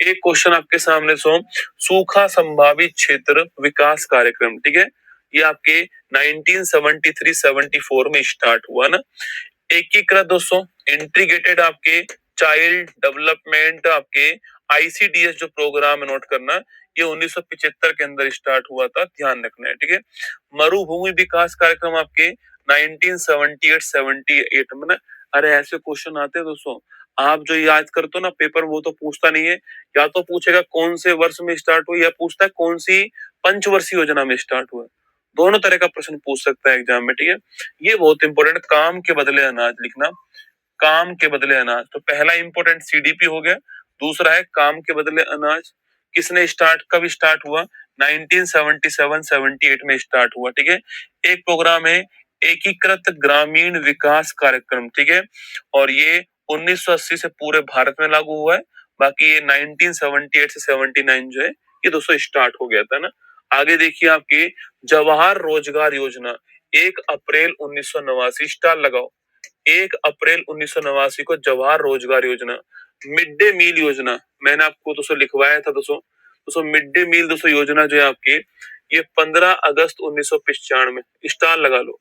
एक क्वेश्चन आपके सामने सूखा संभावित क्षेत्र विकास कार्यक्रम, ठीक है, ये आपके 1973-74 में स्टार्ट हुआ ना। एकीकृत दोस्तों इंटीग्रेटेड आपके चाइल्ड डेवलपमेंट आपके आईसीडीएस जो प्रोग्राम है, नोट करना, ये 1975 के अंदर स्टार्ट हुआ था, ध्यान रखना है, ठीक है। मरुभूमि विकास कार्यक्रम आपके 1978-78 में ना। अरे ऐसे क्वेश्चन आते हैं दोस्तों, आप जो याद करते हो ना पेपर, वो तो पूछता नहीं है, या तो पूछेगा कौन से वर्ष में स्टार्ट हुआ, या पूछता है कौन सी पंचवर्षीय योजना में स्टार्ट हुआ। दोनों तरह का प्रश्न पूछ सकता है एग्जाम में, ठीक है। ये बहुत इंपॉर्टेंट, काम के बदले अनाज लिखना, काम के बदले अनाज। तो पहला इंपॉर्टेंट सीडीपी हो गया, दूसरा है काम के बदले अनाज। किसने स्टार्ट, कब स्टार्ट हुआ? 1977-78 में स्टार्ट हुआ, ठीक है। एक प्रोग्राम है एकीकृत ग्रामीण विकास कार्यक्रम, ठीक है, और ये 1980 से पूरे भारत में लागू हुआ है। बाकी ये 1978 से 79 जो है ये दोस्तों स्टार्ट हो गया था ना। आगे देखिए आपकी जवाहर रोजगार योजना, 1 अप्रैल 1989, स्टार लगाओ, 1 अप्रैल 1989 को जवाहर रोजगार योजना। मिड डे मील योजना, मैंने आपको दोस्तों लिखवाया था दोस्तों, मिड डे मील दोस्तों योजना जो है आपकी, ये 15 अगस्त 1995, स्टार लगा लो।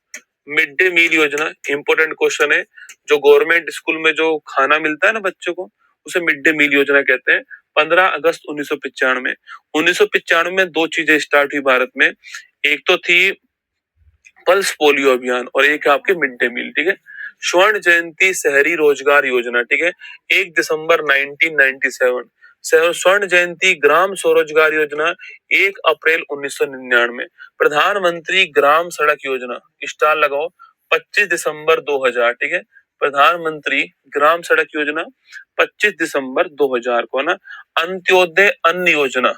मिड डे मील योजना इंपॉर्टेंट क्वेश्चन है, जो गवर्नमेंट स्कूल में जो खाना मिलता है ना बच्चों को, उसे मिड डे मील योजना कहते हैं। 15 अगस्त 1995, 1995 में दो चीजें स्टार्ट हुई भारत में, एक तो थी पल्स पोलियो अभियान और एक है आपके मिड डे मील, ठीक है। स्वर्ण जयंती शहरी रोजगार योजना, ठीक है, 1 दिसंबर 1997। स्वर्ण जयंती ग्राम स्वरोजगार योजना 1 अप्रैल 1999। प्रधानमंत्री ग्राम सड़क योजना, स्टार लगाओ, 25 दिसंबर 2000, ठीक है। प्रधानमंत्री ग्राम सड़क योजना 25 दिसंबर 2000 को, है ना। अंत्योदय अन्न योजना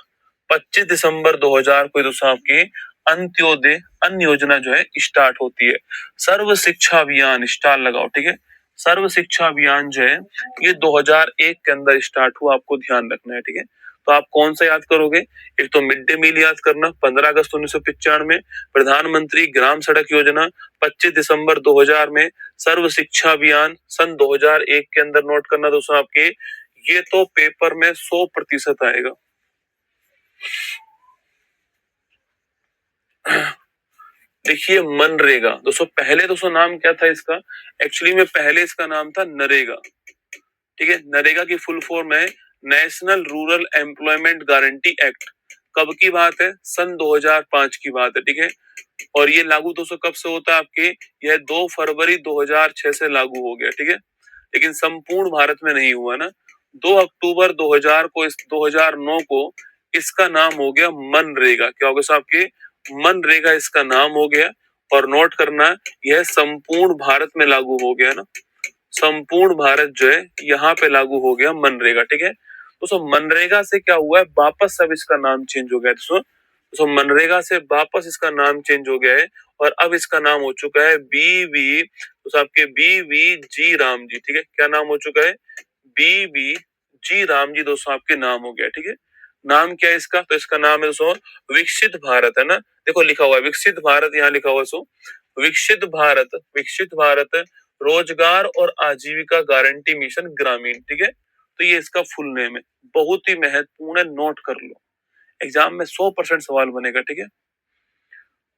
25 दिसंबर 2000 को दोस्तों आपकी अंत्योदय अन्न योजना जो है स्टार्ट होती है। सर्व शिक्षा अभियान, स्टार लगाओ, ठीक है। सर्व शिक्षा अभियान जो है ये 2001 के अंदर स्टार्ट हुआ, आपको ध्यान रखना है, ठीक है। तो आप कौन सा याद करोगे? एक तो मिड डे मील याद करना 15 अगस्त 1995, प्रधानमंत्री ग्राम सड़क योजना 25 दिसंबर 2000 में, सर्व शिक्षा अभियान सन 2001 के अंदर नोट करना दोस्तों आपके। ये तो पेपर में 100% आएगा। देखिए मनरेगा दोस्तों, पहले दोस्तों नाम क्या था इसका? एक्चुअली में पहले इसका नाम था नरेगा, ठीक है। नरेगा की फुल फॉर्म है national rural employment guarantee act. कब की बात है? सन 2005 की बात है, ठीक है। और ये लागू दोस्तों कब से होता है आपके? यह 2 फरवरी 2006 से लागू हो गया, ठीक है। लेकिन संपूर्ण भारत में नहीं हुआ ना। 2 अक्टूबर 2000 को, इस 2009 को इसका नाम हो गया मनरेगा। क्या होगा साहब के? मनरेगा इसका नाम हो गया। और नोट करना, यह संपूर्ण भारत में लागू हो गया ना, संपूर्ण भारत जो है यहाँ पे लागू हो गया मनरेगा, ठीक है। दोस्तों मनरेगा से क्या हुआ है, वापस अब इसका नाम चेंज हो गया है दोस्तों मनरेगा से वापस इसका नाम चेंज हो गया है और अब इसका नाम हो चुका है बीवी, तो आपके बीवी जी राम जी, ठीक है। क्या नाम हो चुका है? बीवी जी राम जी दोस्तों आपके नाम हो गया, ठीक है। नाम क्या है इसका? तो इसका नाम है दोस्तों विकसित भारत, है ना। देखो लिखा हुआ है विकसित भारत, यहाँ लिखा हुआ है विकसित भारत, विकसित भारत रोजगार और आजीविका गारंटी मिशन ग्रामीण, ठीक है। तो ये इसका फुल नेम है, बहुत ही महत्वपूर्ण है, नोट कर लो, एग्जाम में 100% सवाल बनेगा, ठीक है।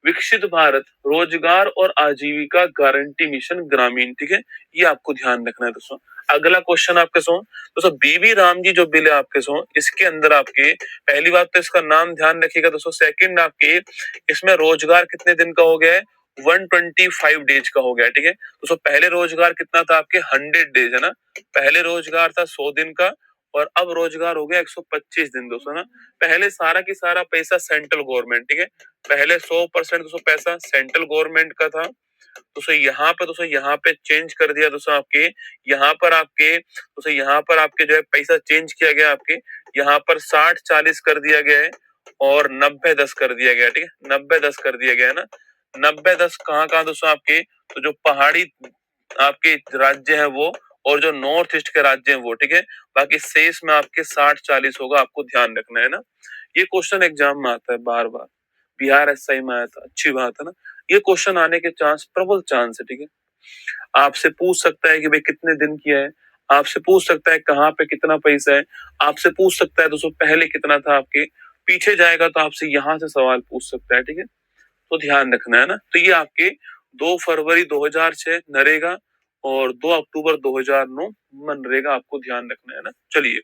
विकसित भारत रोजगार और आजीविका गारंटी मिशन ग्रामीण, ठीक है। ये आपको ध्यान रखना है दोस्तों। अगला क्वेश्चन आपके दोस्तों बीबी राम जी जो बिल है आपके इसके अंदर आपके पहली बात तो इसका नाम ध्यान रखिएगा दोस्तों। सेकंड आपके इसमें रोजगार कितने दिन का हो गया है? 125 डेज का हो गया है, ठीक है। दोस्तों पहले रोजगार कितना था आपके? 100 डेज, है ना। पहले रोजगार था 100 दिन का और अब रोजगार हो गया 125 दिन दोस्तों ना। पहले सारा की सारा पैसा सेंट्रल गवर्नमेंट, ठीक है। पहले 100% दोस्तों पैसा सेंट्रल गवर्नमेंट का था। दोस्तों यहाँ पे चेंज कर दिया दोस्तों आपके, यहाँ पर आपके जो है पैसा चेंज किया गया आपके, यहाँ पर 60-40 कर दिया गया है और 90-10 कर दिया गया, ठीक है। 90-10 कर दिया गया है ना। 90-10 कहाँ कहाँ दोस्तों आपके? तो जो पहाड़ी आपके राज्य है वो, और जो नॉर्थ ईस्ट के राज्य हैं वो, ठीक है। बाकी शेष में आपके 60-40 होगा, आपको ध्यान रखना है ना। ये क्वेश्चन एग्जाम में आता है बार बार, बिहार एसआई में आया था, अच्छी बात है ना। ये क्वेश्चन आने के चांस, प्रबल चांस है, ठीक है। आपसे पूछ सकता है कि भाई कितने दिन किया है, आपसे पूछ सकता है कहाँ पे कितना पैसा है, आपसे पूछ सकता है दोस्तों पहले कितना था आपके, पीछे जाएगा तो आपसे यहाँ से सवाल पूछ सकता है, ठीक है। तो ध्यान रखना है ना। तो ये आपके 2 फरवरी 2006 नरेगा और 2 अक्टूबर 2009 मनरेगा, आपको ध्यान रखना है ना। चलिए,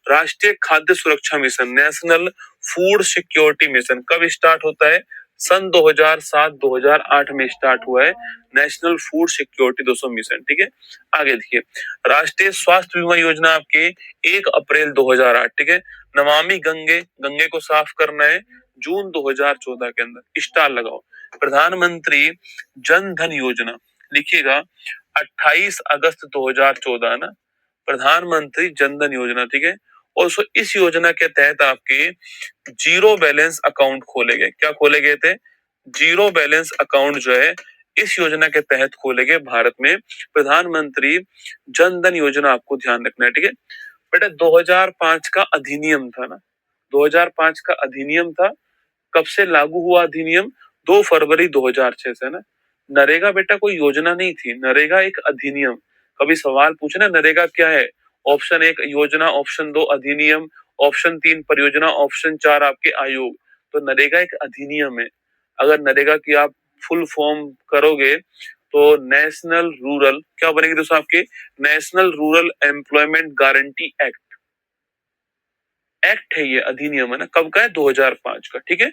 राष्ट्रीय खाद्य सुरक्षा mission, national food security mission कब स्टार्ट होता है? सन 2007-2008 में स्टार्ट हुआ है नेशनल फूड सिक्योरिटी दोस्तों मिशन, ठीक है। आगे देखिए, राष्ट्रीय स्वास्थ्य बीमा योजना आपके 1 अप्रैल 2008, ठीक है। नमामि गंगे, गंगे को साफ करना है जून 2014 के अंदर, स्टार लगाओ। प्रधानमंत्री जन धन योजना लिखिएगा 28 अगस्त 2014 है ना, प्रधानमंत्री जन धन योजना, ठीक है। और इस योजना के तहत आपके जीरो बैलेंस अकाउंट खोले गए। क्या खोले गए थे? जीरो बैलेंस अकाउंट जो है इस योजना के तहत खोले गए भारत में, प्रधानमंत्री जन धन योजना, आपको ध्यान रखना है, ठीक है। बेटा 2005 का अधिनियम था ना, 2005 का अधिनियम था। कब से लागू हुआ अधिनियम? 2 फरवरी 2006 से ना। नरेगा बेटा कोई योजना नहीं थी, नरेगा एक अधिनियम। कभी सवाल पूछे ना नरेगा क्या है, ऑप्शन 1 योजना, ऑप्शन 2 अधिनियम, ऑप्शन 3 परियोजना, ऑप्शन 4 आपके आयोग। तो नरेगा एक अधिनियम है। अगर नरेगा की आप फुल फॉर्म करोगे तो नेशनल रूरल, क्या बनेगी दोस्तों आपके? National rural employment guarantee act. Act है ये, अधिनियम है ना। कब का है? 2005 का, ठीक है।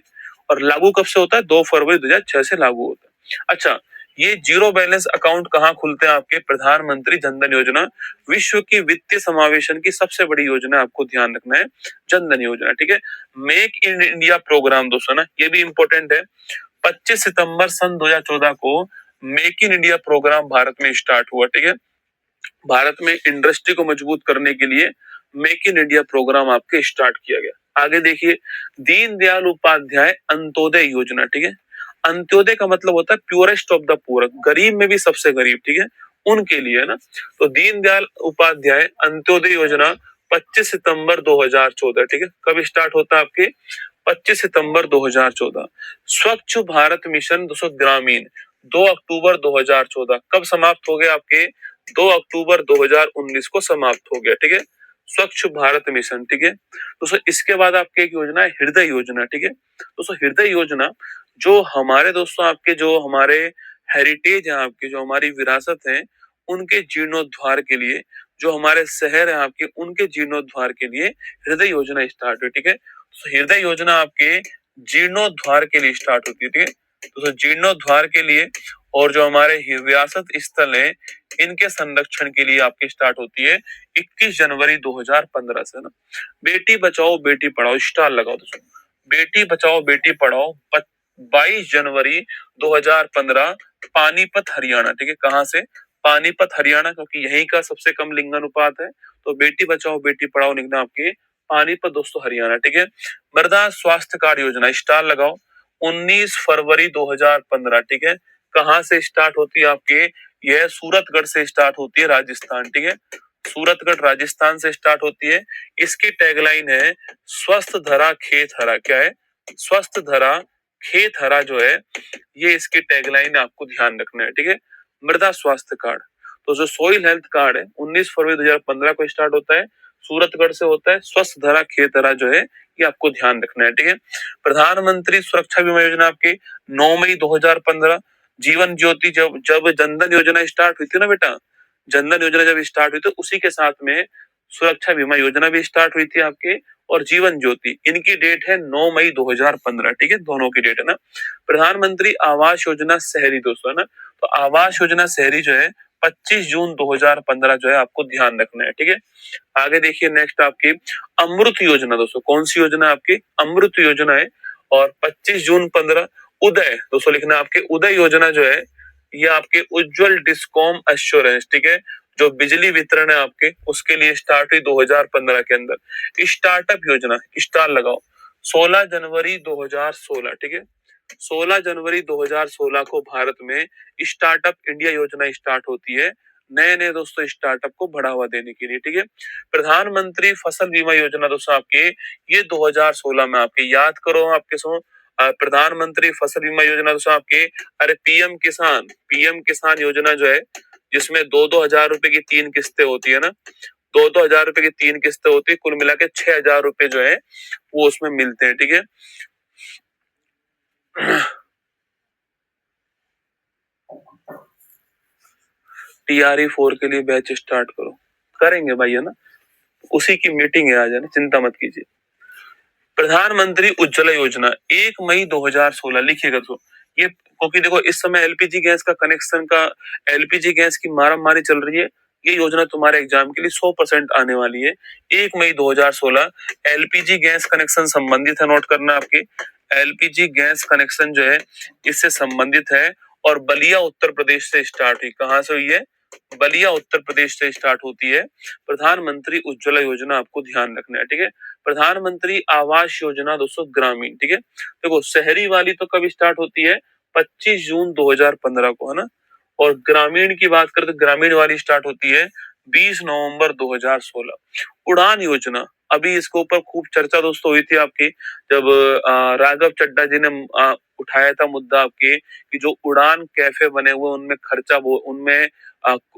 और लागू कब से होता है? 2 फरवरी 2006 से लागू होता है। अच्छा, ये जीरो बैलेंस अकाउंट कहाँ खुलते हैं आपके? प्रधानमंत्री जन धन योजना विश्व की वित्तीय समावेशन की सबसे बड़ी योजना, आपको ध्यान रखना है, जन धन योजना, ठीक है। मेक इन इंडिया प्रोग्राम दोस्तों ना, ये भी इंपॉर्टेंट है। 25 सितंबर सन 2014 को मेक इन इंडिया प्रोग्राम भारत में स्टार्ट हुआ, ठीक है। भारत में इंडस्ट्री को मजबूत करने के लिए मेक इन इंडिया प्रोग्राम आपके स्टार्ट किया गया। आगे देखिए, दीनदयाल उपाध्याय अंत्योदय योजना, ठीक है। अंत्योदय का मतलब होता है प्योरेस्ट ऑफ द पुअर, गरीब में भी सबसे गरीब, ठीक है, उनके लिए है ना। तो दीनदयाल उपाध्याय अंत्योदय योजना 25 सितंबर 2014, ठीक है। कब स्टार्ट होता है आपके? 25 सितंबर 2014। स्वच्छ भारत मिशन 200 ग्रामीण 2 अक्टूबर 2014। कब समाप्त हो गए आपके? 2 अक्टूबर 2019 को समाप्त हो गया, ठीक है, स्वच्छ भारत मिशन, ठीक है। दोस्तों इसके बाद आपके एक योजना है हृदय योजना, ठीक है। दोस्तों हृदय योजना जो हमारे दोस्तों आपके जो हमारे हेरिटेज है आपके, जो हमारी विरासत है, उनके जीर्णोद्धार के लिए, जो हमारे शहर है आपके, उनके जीर्णोद्धार के लिए हृदय योजना स्टार्ट हुई, ठीक है। तो हृदय योजना आपके जीर्णोद्धार के लिए स्टार्ट होती है, ठीक है। तो जीर्णोद्धार के लिए और जो हमारे विरासत स्थल है इनके संरक्षण के लिए आपकी स्टार्ट होती है 21 जनवरी 2015 से ना। बेटी बचाओ बेटी पढ़ाओ, स्टार लगाओ दोस्तों। बेटी बचाओ बेटी पढ़ाओ 22 जनवरी 2015 पानीपत हरियाणा, ठीक है। कहाँ से? पानीपत हरियाणा, क्योंकि यहीं का सबसे कम लिंगानुपात है। तो बेटी बचाओ बेटी पढ़ाओ लिखना आपके पानीपत दोस्तों हरियाणा, ठीक है। मृदा स्वास्थ्य कार्ड योजना, स्टार लगाओ 19 फरवरी 2015, ठीक है। कहाँ से स्टार्ट होती है आपके? यह सूरतगढ़ से स्टार्ट होती है, राजस्थान, ठीक है। सूरतगढ़ राजस्थान से स्टार्ट होती है। इसकी टैगलाइन है स्वस्थ धरा खेत हरा। क्या है? स्वस्थ धरा खेत हरा जो है, ये इसकी टैगलाइन आपको ध्यान रखना है, ठीक है। मृदा स्वास्थ्य कार्ड, तो जो सोइल हेल्थ कार्ड है 19 फरवरी 2015 को स्टार्ट होता है, सूरतगढ़ से होता है। स्वस्थ धरा खेत हरा जो है ये आपको ध्यान रखना है, ठीक है। प्रधानमंत्री सुरक्षा बीमा योजना आपकी 9 मई 2015। जीवन ज्योति, जब जब जनधन योजना स्टार्ट हुई थी ना बेटा, जनधन योजना जब स्टार्ट हुई तो उसी के साथ में सुरक्षा बीमा योजना भी स्टार्ट हुई थी आपके, और जीवन ज्योति, इनकी डेट है 9 मई 2015, ठीक है, दोनों की डेट है ना। प्रधानमंत्री आवास योजना शहरी दोस्तों है ना, तो आवास योजना शहरी जो है 25 जून 2015 जो है आपको ध्यान रखना है, ठीक है। आगे देखिए नेक्स्ट आपकी अमृत योजना दोस्तों, कौन सी योजना आपकी? अमृत योजना है। और 25 जून 15 उदय दोस्तों लिखना आपके उदय योजना जो है ये आपके उज्जवल डिस्कॉम एश्योरेंस, ठीक है, जो बिजली वितरण है आपके उसके लिए स्टार्ट हुई 2015 के अंदर। स्टार्टअप योजना, स्टार लगाओ 16 जनवरी 2016, ठीक है। 16 जनवरी 2016 को भारत में स्टार्टअप इंडिया योजना स्टार्ट होती है, नए नए दोस्तों स्टार्टअप को बढ़ावा देने के लिए, ठीक है। प्रधानमंत्री फसल बीमा योजना दोस्तों आपके ये 2016 में आपके, याद करो आपके सो प्रधानमंत्री फसल बीमा योजना दोस्तों आपके, अरे पीएम किसान योजना जो है, जिसमें 2-2 हजार रुपए की 3 किस्तें होती है ना, 2-2 हजार रुपए की 3 किस्तें होती है, कुल मिला के 6 हजार रुपए जो है वो उसमें मिलते हैं, ठीक है। TRE 4 के लिए बैच स्टार्ट करो, करेंगे भाई है ना, उसी की मीटिंग है आज है ना, चिंता मत कीजिए। प्रधानमंत्री उज्ज्वला योजना 1 मई 2016 लिखिएगा तो ये, क्योंकि देखो इस समय एलपीजी गैस का कनेक्शन का एलपीजी गैस की मारामारी चल रही है। ये योजना तुम्हारे एग्जाम के लिए 100% आने वाली है। 1 मई 2016 एलपीजी गैस कनेक्शन संबंधित है, नोट करना आपके। एलपीजी गैस कनेक्शन जो है इससे संबंधित है और बलिया उत्तर प्रदेश से स्टार्ट हुई। कहां से हुई है? बलिया उत्तर प्रदेश से स्टार्ट होती है प्रधानमंत्री उज्ज्वला योजना, आपको ध्यान रखना है, ठीक है। प्रधानमंत्री आवास योजना दोस्तों ग्रामीण, ठीक है। देखो शहरी वाली तो कब स्टार्ट होती है? 25 जून 2015 को, है ना। और ग्रामीण की बात करें तो ग्रामीण वाली स्टार्ट होती है 20 नवंबर 2016। उड़ान योजना, अभी इसके ऊपर खूब चर्चा दोस्तों हुई थी आपकी, जब राघव चड्ढा जी ने उठाया था मुद्दा आपके कि जो उड़ान कैफे बने हुए उनमें खर्चा वो उनमें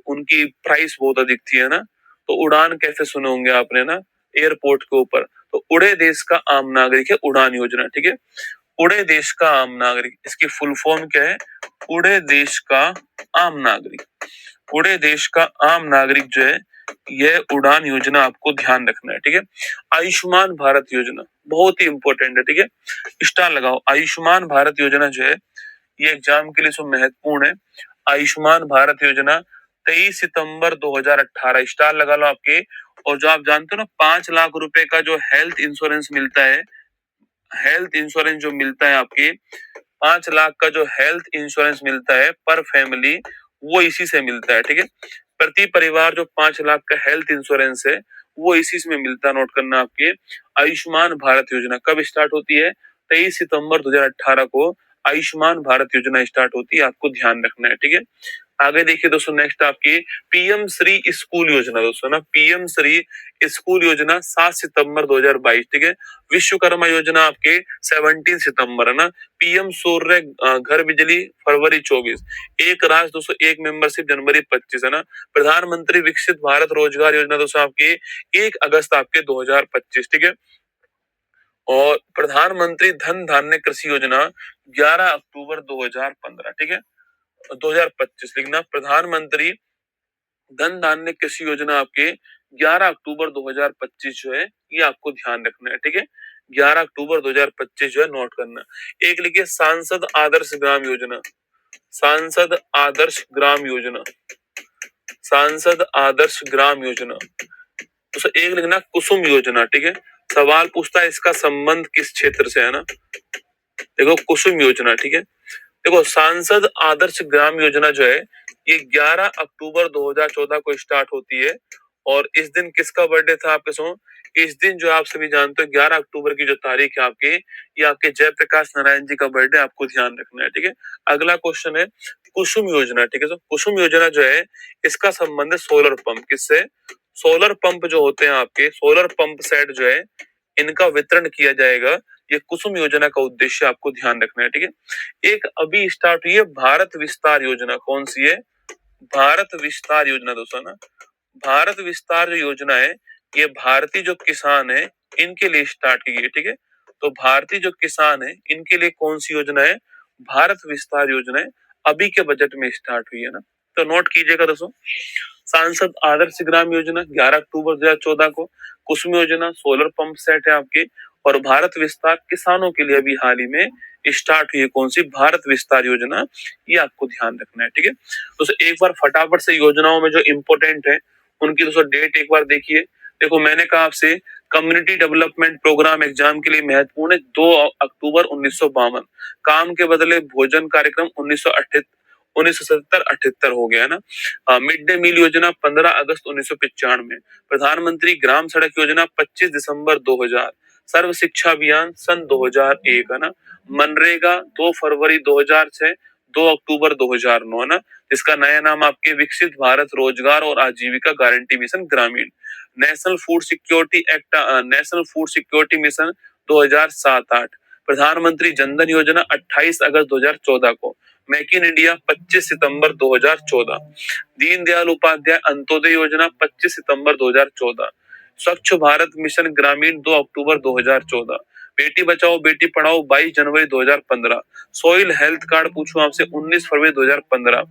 उनकी प्राइस बहुत अधिक थी, है ना। तो उड़ान कैफे सुने होंगे आपने ना, एयरपोर्ट के ऊपर। तो उड़े देश का आम नागरिक है उड़ान योजना, ठीक है। उड़े देश का आम नागरिक, इसकी फुल फॉर्म क्या है? उड़े देश का आम नागरिक। उड़े देश का आम नागरिक जो है यह उड़ान योजना आपको ध्यान रखना है, ठीक है। आयुष्मान भारत योजना बहुत ही इंपॉर्टेंट है, ठीक है। स्टार लगाओ। आयुष्मान भारत योजना जो है ये एग्जाम के लिए सब महत्वपूर्ण है। आयुष्मान भारत योजना 23 सितंबर 2018, स्टार लगा लो आपके। और जो आप जानते हो ना 5 लाख रुपए का जो हेल्थ इंश्योरेंस मिलता है, हेल्थ इंश्योरेंस जो मिलता है आपके 5 लाख का जो हेल्थ इंश्योरेंस मिलता है पर फैमिली, वो इसी से मिलता है, ठीक है। प्रति परिवार जो 5 लाख का हेल्थ इंश्योरेंस है वो इसी में मिलता है, नोट करना आपके। आयुष्मान भारत योजना कब स्टार्ट होती है? 23 सितंबर 2018 को आयुष्मान भारत योजना स्टार्ट होती है, आपको ध्यान रखना है, ठीक है। आगे देखिए दोस्तों, नेक्स्ट आपकी पीएम श्री स्कूल योजना दोस्तों ना, पीएम श्री स्कूल योजना 7 सितंबर 2022, ठीक है। विश्वकर्मा योजना आपके 17 सितंबर, है ना। पीएम सूर्य घर बिजली फरवरी 24, एक राष्ट्र दोस्तों एक मेंबरशिप जनवरी 25, है ना। प्रधानमंत्री विकसित भारत रोजगार योजना दोस्तों आपके 1 अगस्त आपके 2025, ठीक है। और प्रधानमंत्री धन धान्य कृषि योजना 11 अक्टूबर 2015, ठीक है। 2025 लिखना। प्रधानमंत्री धन धान्य कृषि योजना आपके 11 अक्टूबर 2025 जो है ये आपको ध्यान रखना है, ठीक है। 11 अक्टूबर 2025 जो है नोट करना। एक लिखिए सांसद आदर्श ग्राम योजना, सांसद आदर्श ग्राम योजना, सांसद आदर्श ग्राम योजना। तो एक लिखना कुसुम योजना, ठीक है। सवाल पूछता है इसका संबंध किस क्षेत्र से, है ना। देखो कुसुम योजना, ठीक है। देखो सांसद आदर्श ग्राम योजना जो है ये 11 अक्टूबर 2014 को स्टार्ट होती है। और इस दिन किसका बर्थडे था आपके सो? इस दिन जो आप सभी जानते हो 11 अक्टूबर की जो तारीख है आपकी, ये आपके जयप्रकाश नारायण जी का बर्थडे, आपको ध्यान रखना है, ठीक है। अगला क्वेश्चन है कुसुम योजना, ठीक है। तो कुसुम योजना जो है इसका संबंध है सोलर पंप, किससे? सोलर पंप जो होते हैं आपके, सोलर पंप सेट जो है इनका वितरण किया जाएगा। ये कुसुम योजना का उद्देश्य आपको ध्यान रखना है, ठीक है। एक अभी स्टार्ट हुई है भारत विस्तार योजना, कौन सी है? भारत विस्तार योजना दोस्तों ना। भारत विस्तार जो योजना है ये भारतीय जो किसान है इनके लिए स्टार्ट की गई, ठीक है। तो भारतीय जो किसान है इनके लिए कौन सी योजना है? भारत विस्तार योजना है, अभी के बजट में स्टार्ट हुई है ना। तो नोट कीजिएगा दोस्तों। सांसद आदर्श ग्राम योजना 11 अक्टूबर 2014 को, कुसुम योजना सोलर पंप सेट है आपके, और भारत विस्तार किसानों के लिए अभी हाल ही में स्टार्ट हुई है, कौन सी? भारत विस्तार योजना। ये आपको ध्यान रखना है, ठीक है। दोस्तों एक बार फटाफट से योजनाओं में जो इंपॉर्टेंट है उनकी दोस्तों डेट एक बार देखिए। देखो मैंने कहा आपसे कम्युनिटी डेवलपमेंट प्रोग्राम एग्जाम के लिए महत्वपूर्ण है 2 अक्टूबर 1952, काम के बदले भोजन कार्यक्रम 1970-78 हो गया है ना। मिड डे मील योजना 15 अगस्त 1995, प्रधानमंत्री ग्राम सड़क योजना 25 दिसंबर 2000, सर्व शिक्षा अभियान सन 2001, है ना। मनरेगा 2 फरवरी 2006, 2 अक्टूबर 2009, है ना। इसका नया नाम आपके विकसित भारत रोजगार और आजीविका गारंटी मिशन ग्रामीण। National food security act, national food security mission 2007-8, प्रधानमंत्री जनधन योजना 28 अगस्त 2014 को, मेक इन इंडिया 25 सितंबर 2014, दीनदयाल उपाध्याय अंत्योदय योजना 25 सितंबर 2014, स्वच्छ भारत मिशन ग्रामीण 2 अक्टूबर 2014, बेटी बचाओ बेटी पढ़ाओ 22 जनवरी 2015, सोइल हेल्थ कार्ड पूछूं आपसे 19 फरवरी 2015।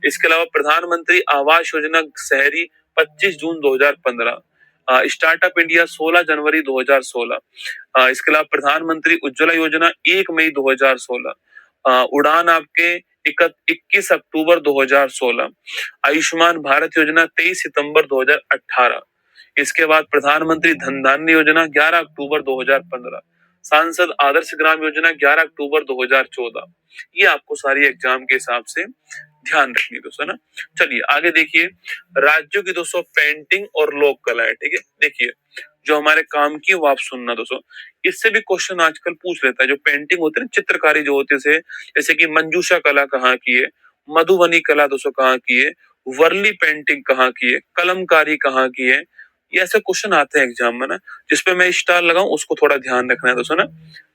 इसके अलावा प्रधानमंत्री आवास योजना शहरी 25 जून 2015, स्टार्टअप इंडिया 16 जनवरी 2016। इसके अलावा प्रधानमंत्री उज्ज्वला योजना 1 मई 2016। उड़ान आपके 21 अक्टूबर 2016। आयुष्मान भारत योजना 23 सितंबर 2018। इसके बाद प्रधानमंत्री धन धान्य योजना 11 अक्टूबर 2015। सांसद आदर्श ग्राम योजना 11 अक्टूबर 2014। ये आपको सारी एग्जाम के हिसाब से ध्यान रखनी है दोस्तों ना। चलिए आगे देखिए, राज्यों की दोस्तों पेंटिंग और लोक कला है, ठीक है। देखिए जो हमारे काम की वो आप सुनना दोस्तों, इससे भी क्वेश्चन आजकल पूछ लेता है। जो पेंटिंग होती है ना, चित्रकारी जो होती है, जैसे कि मंजूषा कला कहाँ की है, मधुबनी कला दोस्तों कहाँ की है, वर्ली पेंटिंग कहाँ की है, कलमकारी कहाँ की है, ये ऐसे क्वेश्चन आते हैं एग्जाम में ना, जिसपे मैं स्टार लगाऊं उसको थोड़ा ध्यान रखना है दोस्तों ना।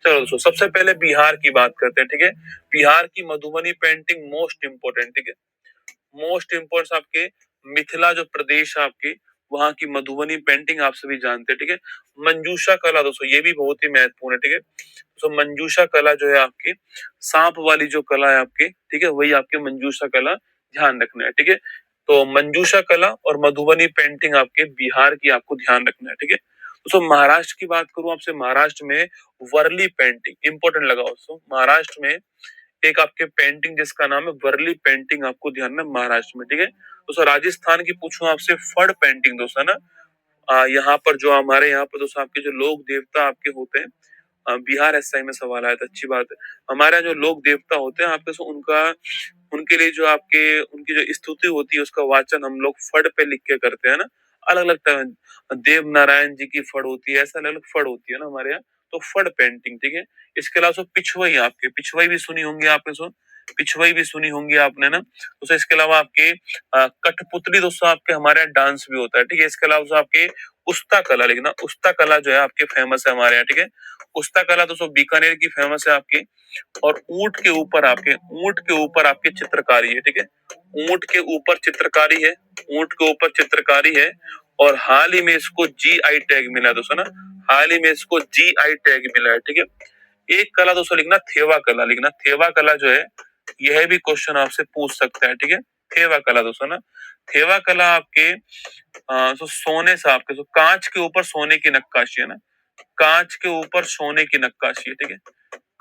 चलो दोस्तों सबसे पहले बिहार की बात करते हैं, ठीक है। बिहार की मधुबनी पेंटिंग मोस्ट इंपोर्टेंट, ठीक है। मोस्ट इंपोर्टेंट आपके मिथिला जो प्रदेश है आपके, वहां की मधुबनी पेंटिंग आप सभी जानते हैं, ठीक है। मंजूषा कला दोस्तों ये भी बहुत ही महत्वपूर्ण है, ठीक है। तो मंजूषा कला जो है आपकी सांप वाली जो कला है आपकी, ठीक है, वही आपके मंजूषा कला ध्यान रखना है, ठीक है। तो मंजूषा कला और मधुबनी पेंटिंग आपके बिहार की आपको ध्यान रखना है, ठीक है। दोस्तों महाराष्ट्र की बात करूं आपसे, महाराष्ट्र में वर्ली पेंटिंग इंपॉर्टेंट लगा दोस्तों। महाराष्ट्र में एक आपके पेंटिंग जिसका नाम है वर्ली पेंटिंग, आपको ध्यान में महाराष्ट्र में, ठीक है। दोस्तों राजस्थान की पूछूं आपसे, फड़ पेंटिंग दोस्तों ना, यहाँ पर जो हमारे यहाँ पर दोस्तों आपके जो लोक देवता आपके होते हैं, बिहार एसआई में सवाल आया था, अच्छी बात है। हमारे यहाँ जो लोक देवता होते हैं आपके, उनका उनके लिए जो आपके उनकी जो स्तुति होती है उसका वाचन हम लोग फड़ पे लिख के करते हैं ना। अलग अलग तरह देव नारायण जी की फड़ होती है, ऐसा अलग अलग फड़ होती है ना हमारे यहाँ, तो फड़ पेंटिंग, ठीक है। इसके अलावा पिछवई, आपके पिछवई भी सुनी होंगी आपने, पिछवई भी सुनी होंगी आपने ना। तो इसके अलावा आपके कठपुतली दोस्तों आपके हमारे यहाँ डांस भी होता है, ठीक है। इसके अलावा दोस्तों आपके उस्ता कला लिखना, उस्ता कला जो है आपके फेमस है हमारे यहाँ, ठीक है। उस्ता कला दोस्तों बीकानेर की फेमस है आपकी। और ऊंट के ऊपर आपके चित्रकारी है, ठीक है। ऊंट के ऊपर चित्रकारी है, ऊंट के ऊपर चित्रकारी है। और हाल ही में इसको जीआई टैग मिला है दोस्तों ना, हाल ही में इसको जीआई टैग मिला है, ठीक है। एक कला दोस्तों लिखना, थेवा कला लिखना। थेवा कला जो है यह भी क्वेश्चन आपसे पूछ सकता है, ठीक है। थेवा कला दोस्तों ना, थेवा कला आपके सोने से आपके कांच के ऊपर सोने की नक्काशी है ना, कांच के ऊपर सोने की नक्काशी है, ठीक है।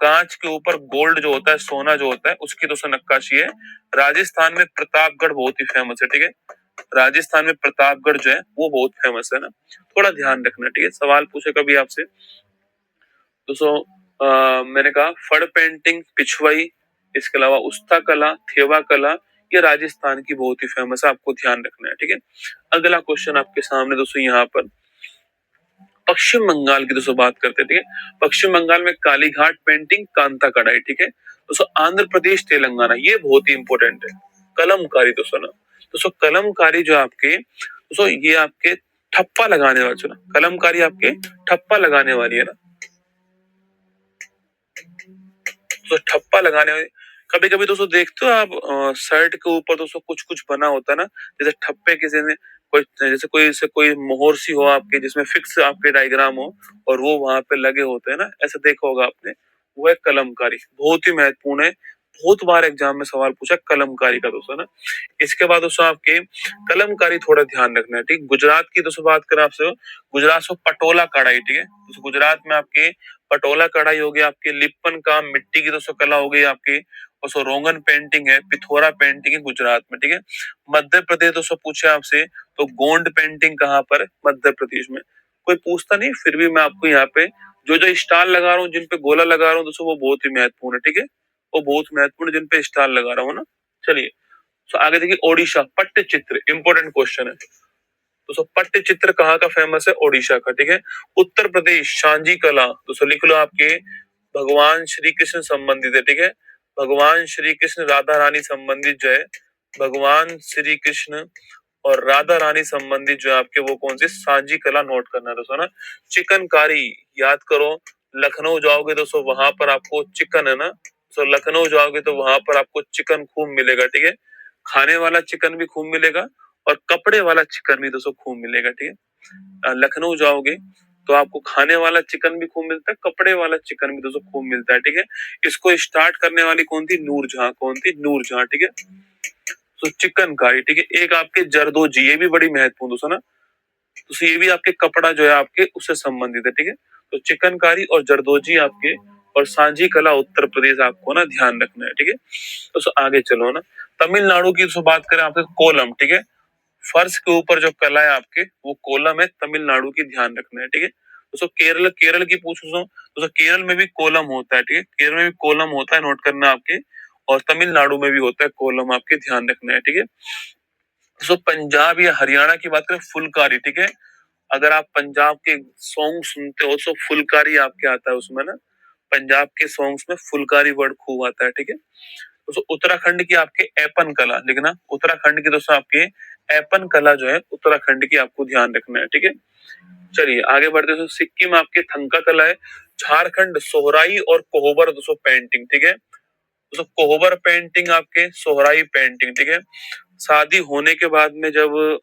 कांच के ऊपर गोल्ड जो होता है, सोना जो होता है, उसकी दोस्तों नक्काशी है। राजस्थान में प्रतापगढ़ बहुत ही फेमस है, ठीक है। राजस्थान में प्रतापगढ़ जो है वो बहुत फेमस है ना, थोड़ा ध्यान रखना, ठीक है। सवाल पूछे कभी आपसे दोस्तों, मैंने कहा फड़ पेंटिंग, पिछवाई, इसके अलावा उस्ता कला, थेवा कला, ये राजस्थान की बहुत ही फेमस है, आपको ध्यान रखना है, ठीक है। अगला क्वेश्चन आपके सामने दोस्तों यहाँ पर पश्चिम बंगाल की दोस्तों बात करते हैं, ठीक है। पश्चिम बंगाल में कालीघाट पेंटिंग, कांता कढ़ाई, ठीक है। दोस्तों आंध्र प्रदेश, तेलंगाना, ये बहुत ही इंपॉर्टेंट है, कलमकारी दोस्तों ना। दोस्तों कलमकारी जो आपके दोस्तों ये आपके ठप्पा लगाने वाले, सुना, कलमकारी आपके ठप्पा लगाने वाली है ना। तो ठप्पा लगाने वाली, कभी कभी दोस्तों देखते हो आप शर्ट के ऊपर दोस्तों कुछ कुछ बना होता है ना, जैसे ठप्पे किसी ने कोई, जैसे कोई मोहर सी हो आपके, जिसमें फिक्स आपके डायग्राम हो और वो वहां पे लगे होते हैं ना, ऐसा देखा होगा आपने, वो है कलमकारी, बहुत ही महत्वपूर्ण है। बहुत बार एग्जाम में सवाल पूछा कलमकारी का दोस्तों ना। इसके बाद दोस्तों आपके कलमकारी थोड़ा ध्यान रखना है, ठीक। गुजरात की दोस्तों बात करें आपसे, गुजरात से पटोला कढ़ाई, ठीक है। तो गुजरात में आपके पटोला कढ़ाई हो गया, आपके लिप्पन काम, मिट्टी की दोस्तों कला हो गई आपकी, और सो रोगन पेंटिंग है, पिथोरा पेंटिंग है गुजरात में, ठीक है। मध्य प्रदेश दोस्तों पूछे आपसे, तो गोंड पेंटिंग कहाँ पर है, मध्य प्रदेश में। कोई पूछता नहीं, फिर भी मैं आपको यहाँ पे जो जो स्टार लगा रहा हूँ, जिन पे गोला लगा रहा हूँ दोस्तों, वो बहुत ही महत्वपूर्ण है, ठीक है। वो बहुत महत्वपूर्ण, जिन पे स्टार लगा रहा हूँ ना। चलिए तो आगे देखिए, ओडिशा पट्टचित्र, इंपॉर्टेंट क्वेश्चन है दोस्तों। पट्टचित्र कहाँ का फेमस है, ओडिशा का, ठीक है। उत्तर प्रदेश सांझी कला दोस्तों लिख लो, आपके भगवान श्री कृष्ण संबंधित है, ठीक है। भगवान श्री कृष्ण राधा रानी संबंधित जो है, भगवान श्री कृष्ण और राधा रानी संबंधित जो है आपके, वो कौन सी सांझी कला, नोट करना है दोस्तों ना। चिकनकारी याद करो, लखनऊ जाओगे दोस्तों वहां पर आपको चिकन है ना, तो लखनऊ जाओगे तो वहां पर आपको चिकन खूब मिलेगा, ठीक है। खाने वाला चिकन भी खूब मिलेगा और कपड़े वाला चिकन भी दोस्तों खूब मिलेगा, ठीक है। लखनऊ जाओगे तो आपको खाने वाला चिकन भी खूब मिलता है, कपड़े वाला चिकन भी दोस्तों खूब मिलता है, ठीक है। इसको स्टार्ट करने वाली कौन थी, नूरजहां, कौन थी, नूरजहां, ठीक है। तो चिकनकारी, ठीक है। एक आपके जरदोजी, ये भी बड़ी महत्वपूर्ण दोस्तों ना। तो ये भी आपके कपड़ा जो है आपके उससे संबंधित है, ठीक है। तो चिकनकारी और जरदोजी आपके और सांझी कला उत्तर प्रदेश आपको ना ध्यान रखना है, ठीक है। तो आगे चलो ना, तमिलनाडु की तो बात करें आपके कोलम, ठीक है। फर्श के ऊपर जो कला है आपके वो कोलम है, तमिलनाडु की ध्यान रखना है, ठीक है। दोस्तों केरल केरल की पूछो तो दोस्तों केरल में भी कोलम होता है, ठीक है। केरल में भी कोलम होता है, नोट करना आपके। और तमिलनाडु में भी होता है कोलम, आपके ध्यान रखना है, ठीक है। दोस्तों पंजाब या हरियाणा की बात करें फुलकारी, ठीक है। अगर आप पंजाब के सॉन्ग सुनते हो तो फुलकारी आपके आता है उसमें ना, पंजाब के सॉन्ग्स में फुलकारी वर्ड खूब आता है, ठीक है। दोस्तों उत्तराखंड की आपके ऐपन कला लिखना, उत्तराखंड की दोस्तों आपके ऐपन कला जो है उत्तराखंड की आपको ध्यान रखना है, ठीक है। चलिए आगे बढ़ते हैं। सिक्किम आपके थंका कला है, झारखंड सोहराई और कोहबर दोस्तों पेंटिंग, ठीक है। दोस्तों कोहबर पेंटिंग आपके सोहराई पेंटिंग, ठीक है। शादी होने के बाद में जब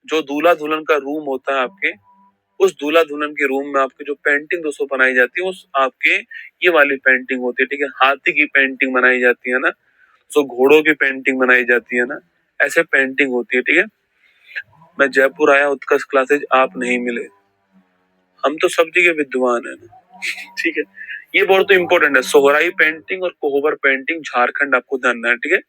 जो दूल्हा दुल्हन का रूम होता है आपके, उस दूल्हा दुल्हन के रूम में आपके जो पेंटिंग दोस्तों बनाई जाती है उस आपके ये वाली पेंटिंग होती है, ठीक है। हाथी की पेंटिंग बनाई जाती है ना, तो घोड़ों की पेंटिंग बनाई जाती है ना, ऐसे पेंटिंग होती है, ठीक है। मैं जयपुर आया उत्कर्ष क्लासेज आप नहीं मिले, हम तो सब जगह विद्वान है ना, ठीक है। ये बहुत तो इंपॉर्टेंट है, सोहराई पेंटिंग और कोहबर पेंटिंग झारखंड आपको ध्यान है, ठीक है।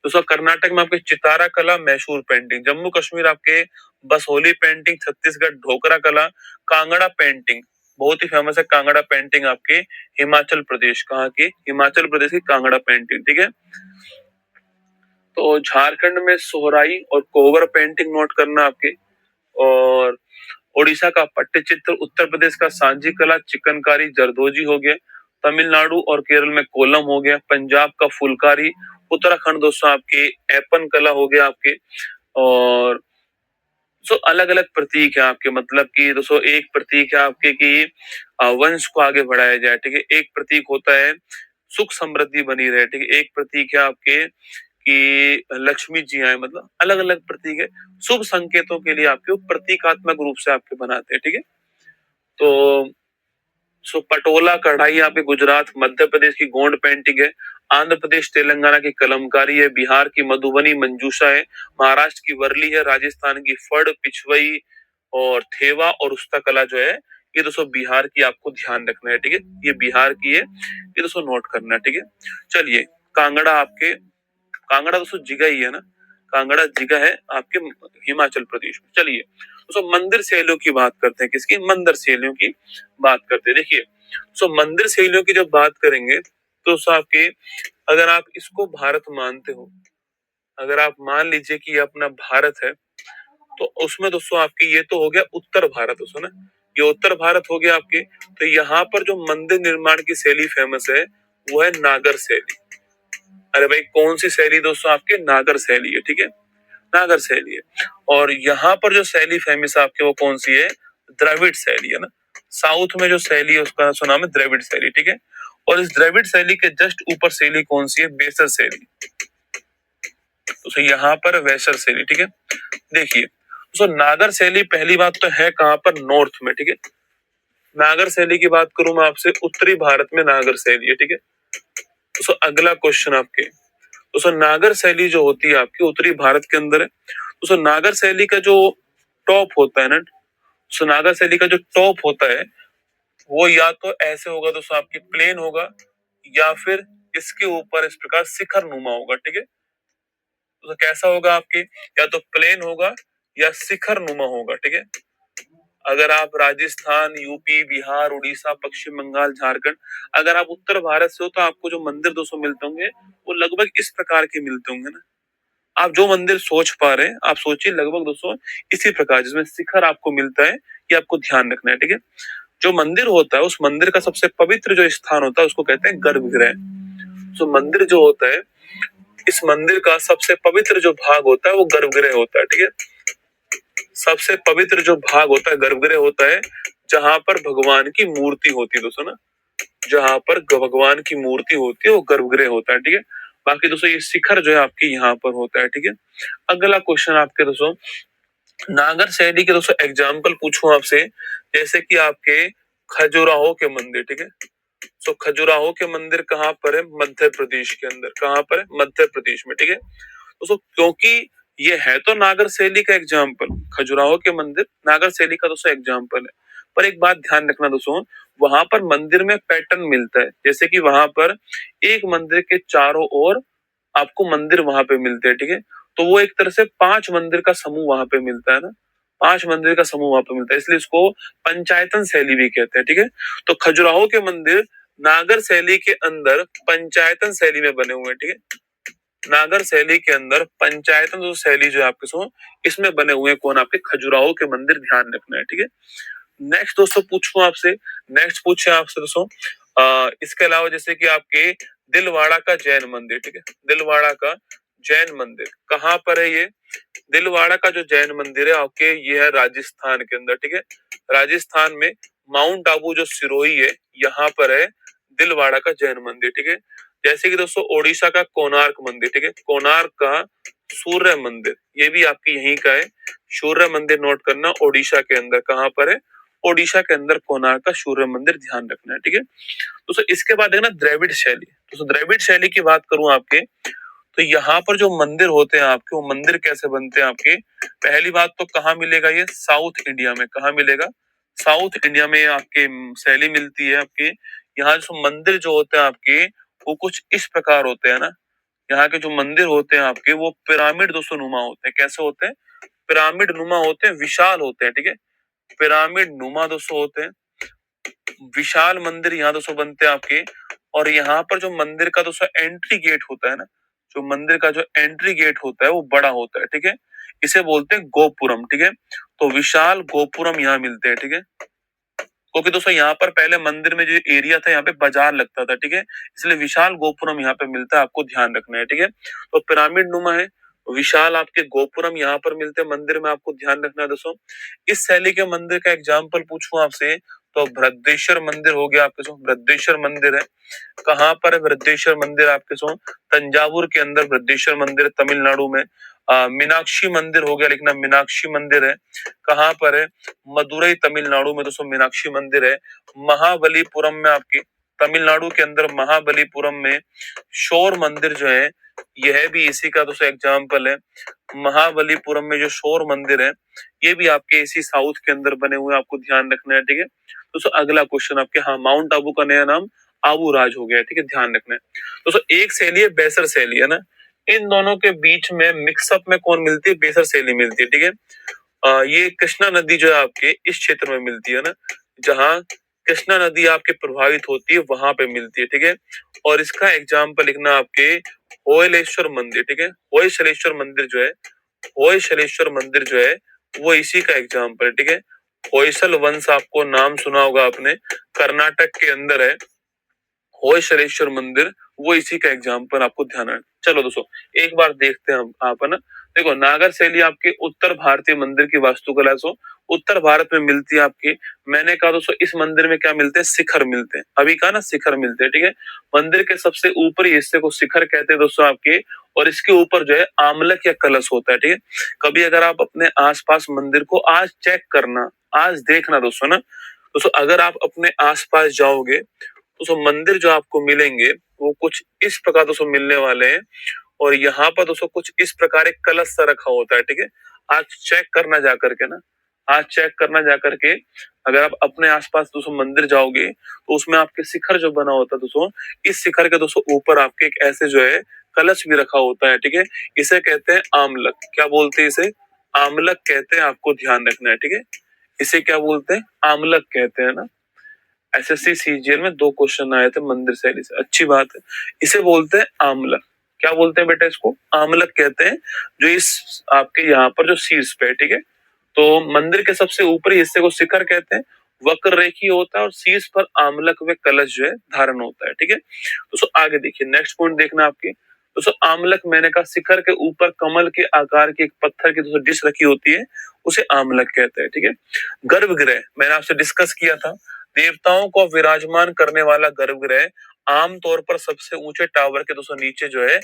दोस्तों कर्नाटक में आपके चितारा कला मैसूर पेंटिंग, जम्मू कश्मीर आपके बसोली पेंटिंग, छत्तीसगढ़ ढोकरा कला, कांगड़ा पेंटिंग बहुत ही फेमस है, कांगड़ा पेंटिंग आपके हिमाचल प्रदेश, कहाँ की हिमाचल प्रदेश की कांगड़ा पेंटिंग, ठीक है। तो झारखंड में सोहराई और कोहबर पेंटिंग नोट करना आपके। और ओडिशा का पट्टचित्र, उत्तर प्रदेश का सांझी कला चिकनकारी जरदोजी हो गया, तमिलनाडु और केरल में कोलम हो गया, पंजाब का फुलकारी, उत्तराखंड दोस्तों आपके ऐपन कला हो गया आपके। और दोस्तों अलग अलग प्रतीक है आपके, मतलब कि दोस्तों एक प्रतीक है आपके कि वंश को आगे बढ़ाया जाए, ठीक है। एक प्रतीक होता है सुख समृद्धि बनी रहे, ठीक है। एक प्रतीक है आपके कि लक्ष्मी जी आए, मतलब अलग अलग प्रतीक है, शुभ संकेतों के लिए आपके प्रतीकात्मक रूप से आपके बनाते हैं, ठीक है। तो पटोला कढ़ाई आपके गुजरात, मध्य प्रदेश की गोंड पेंटिंग है, आंध्र प्रदेश तेलंगाना की कलमकारी है, बिहार की मधुबनी मंजूषा है, महाराष्ट्र की वर्ली है, राजस्थान की फड़ पिछवई और थेवा और उस्ता कला जो है ये दोस्तों बिहार की आपको ध्यान रखना है, ठीक है। ये बिहार की है, ये दोस्तों नोट करना है, ठीक है। चलिए कांगड़ा आपके, कांगड़ा दोस्तों जिगा ही है ना, कांगड़ा जिगा है आपके हिमाचल प्रदेश में। चलिए दोस्तों मंदिर शैलियों की बात करते हैं, किसकी मंदिर शैलियों की बात करते हैं। देखिए मंदिर शैलियों की जब बात करेंगे तो आपके, अगर आप इसको भारत मानते हो, अगर आप मान लीजिए कि ये अपना भारत है, तो उसमें दोस्तों आपके ये तो हो गया उत्तर भारत दोस्तों ना, ये उत्तर भारत हो गया आपके। तो यहाँ पर जो मंदिर निर्माण की शैली फेमस है वो है नागर शैली। अरे भाई कौन सी शैली दोस्तों, आपके नागर शैली है, ठीक है। नागर शैली है। और यहाँ पर जो शैली फेमस है आपके वो कौन सी है, द्रविड़ शैली है ना। साउथ में जो शैली है उसका नाम है द्रविड़ शैली, ठीक है। और इस द्रविड़ शैली के जस्ट ऊपर शैली कौन सी है, बेसर शैली, तो यहाँ पर वैसर शैली, ठीक है। देखिए नागर शैली पहली बात तो है कहाँ पर, नॉर्थ में, ठीक है। नागर शैली की बात करूं मैं आपसे, उत्तरी भारत में नागर शैली है, ठीक है। तो अगला क्वेश्चन आपके, तो नागर शैली जो होती है आपकी उत्तरी भारत के अंदर है। तो नागर शैली का जो टॉप होता है ना, नागर शैली का जो टॉप होता है वो या तो ऐसे होगा दोस्तों आपकी प्लेन होगा, या फिर इसके ऊपर इस प्रकार शिखर नुमा होगा, ठीक है। तो कैसा होगा आपके, या तो प्लेन होगा या शिखर नुमा होगा, ठीक है। अगर आप राजस्थान, यूपी, बिहार, उड़ीसा, पश्चिम बंगाल, झारखंड, अगर आप उत्तर भारत से हो तो आपको जो मंदिर दोस्तों मिलते होंगे वो लगभग इस प्रकार के मिलते होंगे ना। आप जो मंदिर सोच पा रहे हैं आप सोचिए लगभग दोस्तों इसी प्रकार, जिसमें शिखर आपको मिलता है, ये आपको ध्यान रखना है, ठीक है। जो मंदिर होता है उस मंदिर का सबसे पवित्र जो स्थान होता है उसको कहते हैं गर्भगृह। तो मंदिर जो होता है, इस मंदिर का सबसे पवित्र जो भाग होता है वो गर्भगृह होता है, ठीक है। सबसे पवित्र जो भाग होता है गर्भगृह होता है, जहां पर भगवान की मूर्ति होती है दोस्तों ना, जहां पर भगवान की मूर्ति होती है वो गर्भगृह होता है, ठीक है। बाकी दोस्तों ये शिखर जो है आपके यहाँ पर होता है, ठीक है। अगला क्वेश्चन आपके दोस्तों, नागर शैली के दोस्तों एग्जाम्पल पूछूं आपसे, जैसे कि आपके खजुराहो के मंदिर, ठीक है। तो खजुराहो के मंदिर कहाँ पर है, मध्य प्रदेश के अंदर, कहाँ पर है, मध्य प्रदेश में, ठीक है। दोस्तों क्योंकि ये है तो नागर शैली का एग्जाम्पल, खजुराहो के मंदिर नागर शैली का दोस्तों एग्जाम्पल है। पर एक बात ध्यान रखना दोस्तों, वहां पर मंदिर में पैटर्न मिलता है, जैसे कि वहां पर एक मंदिर के चारों ओर आपको मंदिर वहां पे मिलते हैं, ठीक है। तो वो एक तरह से 5 मंदिर का समूह वहां पे मिलता है ना, 5 मंदिर का समूह वहां पे मिलता है, इसलिए इसको पंचायतन शैली भी कहते हैं, ठीक है। तो खजुराहो के मंदिर नागर शैली के अंदर पंचायतन शैली में बने हुए हैं, ठीक है। नागर शैली के अंदर पंचायतन जो शैली जो है आपके सो इसमें बने हुए हैं कौन, आपके खजुराहो के मंदिर, ध्यान रखना है, ठीक है। नेक्स्ट दोस्तों पूछूं आपसे, नेक्स्ट पूछे आपसे दोस्तों, इसके अलावा जैसे कि आपके दिलवाड़ा का जैन मंदिर, ठीक है। दिलवाड़ा का जैन मंदिर कहाँ पर है ये? दिलवाड़ा का जो जैन मंदिर है आपके, ये है राजस्थान के अंदर, ठीक है। राजस्थान में माउंट आबू जो सिरोही है, यहाँ पर है दिलवाड़ा का जैन मंदिर, ठीक है। जैसे कि दोस्तों ओडिशा का कोणार्क मंदिर, ठीक है, कोणार्क का सूर्य मंदिर, ये भी आपकी यहीं का है। सूर्य मंदिर नोट करना, ओडिशा के अंदर कहाँ पर है? ओडिशा के अंदर कोणार्क का सूर्य मंदिर, ध्यान रखना है, ठीक है। दोस्तों इसके बाद है ना द्रविड़ शैली। दोस्तों द्रविड़ शैली की बात करूं आपके, तो यहाँ पर जो मंदिर होते हैं आपके, वो मंदिर कैसे बनते हैं आपके? पहली बात तो कहाँ मिलेगा ये? साउथ इंडिया में। कहाँ मिलेगा? साउथ इंडिया में आपके शैली मिलती है आपके। यहाँ जो मंदिर जो होते हैं आपके, वो कुछ इस प्रकार होते हैं ना, यहाँ के जो मंदिर होते हैं आपके, वो पिरामिड दोस्तों नुमा होते हैं। कैसे होते हैं? पिरामिड नुमा होते हैं, विशाल होते हैं, ठीक है। पिरामिड नुमा दोस्तों होते हैं, विशाल मंदिर यहाँ दोस्तों बनते हैं आपके। और यहाँ पर जो मंदिर का दोस्तों एंट्री गेट होता है ना, जो मंदिर का जो एंट्री गेट होता है वो बड़ा होता है, ठीक है। इसे बोलते हैं गोपुरम, ठीक है। तो विशाल गोपुरम यहाँ मिलते हैं, ठीक है। क्योंकि दोस्तों यहाँ पर पहले मंदिर में जो एरिया था, यहाँ पे बाजार लगता था, ठीक है। इसलिए विशाल गोपुरम यहाँ पे मिलता है, आपको ध्यान रखना है, ठीक है। तो पिरामिड नुमा है, विशाल आपके गोपुरम यहाँ पर मिलते हैं मंदिर में, आपको ध्यान रखना है दोस्तों। इस शैली के मंदिर का एग्जाम्पल पूछूं आपसे, तो बृहदेश्वर मंदिर हो गया आपके सो, बृहदेश्वर मंदिर है। कहाँ पर है बृहदेश्वर मंदिर आपके सो? तंजावुर के अंदर बृहदेश्वर मंदिर, तमिलनाडु में। मीनाक्षी मंदिर हो गया, लिखना मीनाक्षी मंदिर है। कहाँ पर है? मदुरई तमिलनाडु में दोस्तों मीनाक्षी मंदिर है। महाबलीपुरम में आपकी, तमिलनाडु के अंदर महाबलीपुरम में शोर मंदिर जो है, यह भी इसी का दोस्तों एग्जाम्पल है। महाबलीपुरम में जो शोर मंदिर है, ये भी आपके इसी साउथ के अंदर बने हुए हैं, आपको ध्यान रखना है, ठीक है। दोस्तों अगला क्वेश्चन आपके, हाँ माउंट आबू का नया नाम आबू राज हो गया है, ठीक है, ध्यान रखना है। दोस्तों एक शैली है बेसर शैली, है ना। इन दोनों के बीच में मिक्सअप में कौन मिलती है? बेसर शैली मिलती है, ठीक है। ये कृष्णा नदी जो है आपके इस क्षेत्र में मिलती है ना, जहाँ कृष्णा नदी आपके प्रभावित होती है, वहां पे मिलती है, ठीक है। और इसका एग्जाम्पल लिखना आपके होयलेश्वर मंदिर, ठीक है। होयसलेश्वर मंदिर जो है, होयसलेश्वर मंदिर जो है, वो इसी का एग्जाम्पल है, ठीक है। होयसल वंश, आपको नाम सुना होगा आपने, कर्नाटक के अंदर है होयसलेश्वर मंदिर, वो इसी का एग्जाम्पल, आपको ध्यान है। चलो दोस्तों एक बार देखते हैं हम आप, है ना। देखो नागर शैली आपके उत्तर भारतीय मंदिर की वास्तुकला सो उत्तर भारत में मिलती है आपकी। मैंने कहा दोस्तों इस मंदिर में क्या मिलते हैं? शिखर मिलते हैं, अभी कहा ना शिखर मिलते हैं, ठीक है। मंदिर के सबसे ऊपरी हिस्से को शिखर कहते हैं दोस्तों आपके, और इसके ऊपर जो है आमलक या कलश होता है, ठीक है। कभी अगर आप अपने आसपास मंदिर को आज चेक करना, आज देखना दोस्तों ना, दोस्तों अगर आप अपने आसपास जाओगे दोस्तों, मंदिर जो आपको मिलेंगे वो कुछ इस प्रकार दोस्तों मिलने वाले हैं। और यहाँ पर दोस्तों कुछ इस प्रकार एक कलश सा रखा होता है, ठीक है। आज चेक करना जा करके ना, आज चेक करना जा करके, अगर आप अपने आसपास दोस्तों मंदिर जाओगे तो उसमें आपके शिखर जो बना होता है दोस्तों, इस शिखर के दोस्तों ऊपर आपके एक ऐसे जो है कलश भी रखा होता है, ठीक है। इसे कहते हैं आमलक। क्या बोलते हैं इसे? आमलक कहते हैं, आपको ध्यान रखना है, ठीक है। इसे क्या बोलते हैं? आमलक कहते हैं ना। एसएससी सीजीएल में 2 क्वेश्चन आए थे मंदिर शैली से, अच्छी बात है। इसे बोलते हैं आमलक। क्या बोलते हैं बेटा? इसको आमलक कहते हैं, जो इस आपके यहाँ पर जो शीर्ष पे है, ठीक है। तो मंदिर के सबसे ऊपरी हिस्से को शिखर कहते हैं, वक्र रेखी होता है, और शीर्ष पर आमलक व कलश जो है धारण होता है, ठीक है। दोस्तों आगे देखिए, नेक्स्ट पॉइंट देखना आपके दोस्तों, आमलक मैंने कहा शिखर के ऊपर कमल के आकार की एक पत्थर की दोस्तों डिश रखी होती है, उसे आमलक कहते हैं, ठीक है। गर्भगृह मैंने आपसे डिस्कस किया था, देवताओं को विराजमान करने वाला गर्भगृह आमतौर पर सबसे ऊंचे टावर के दोस्तों नीचे जो है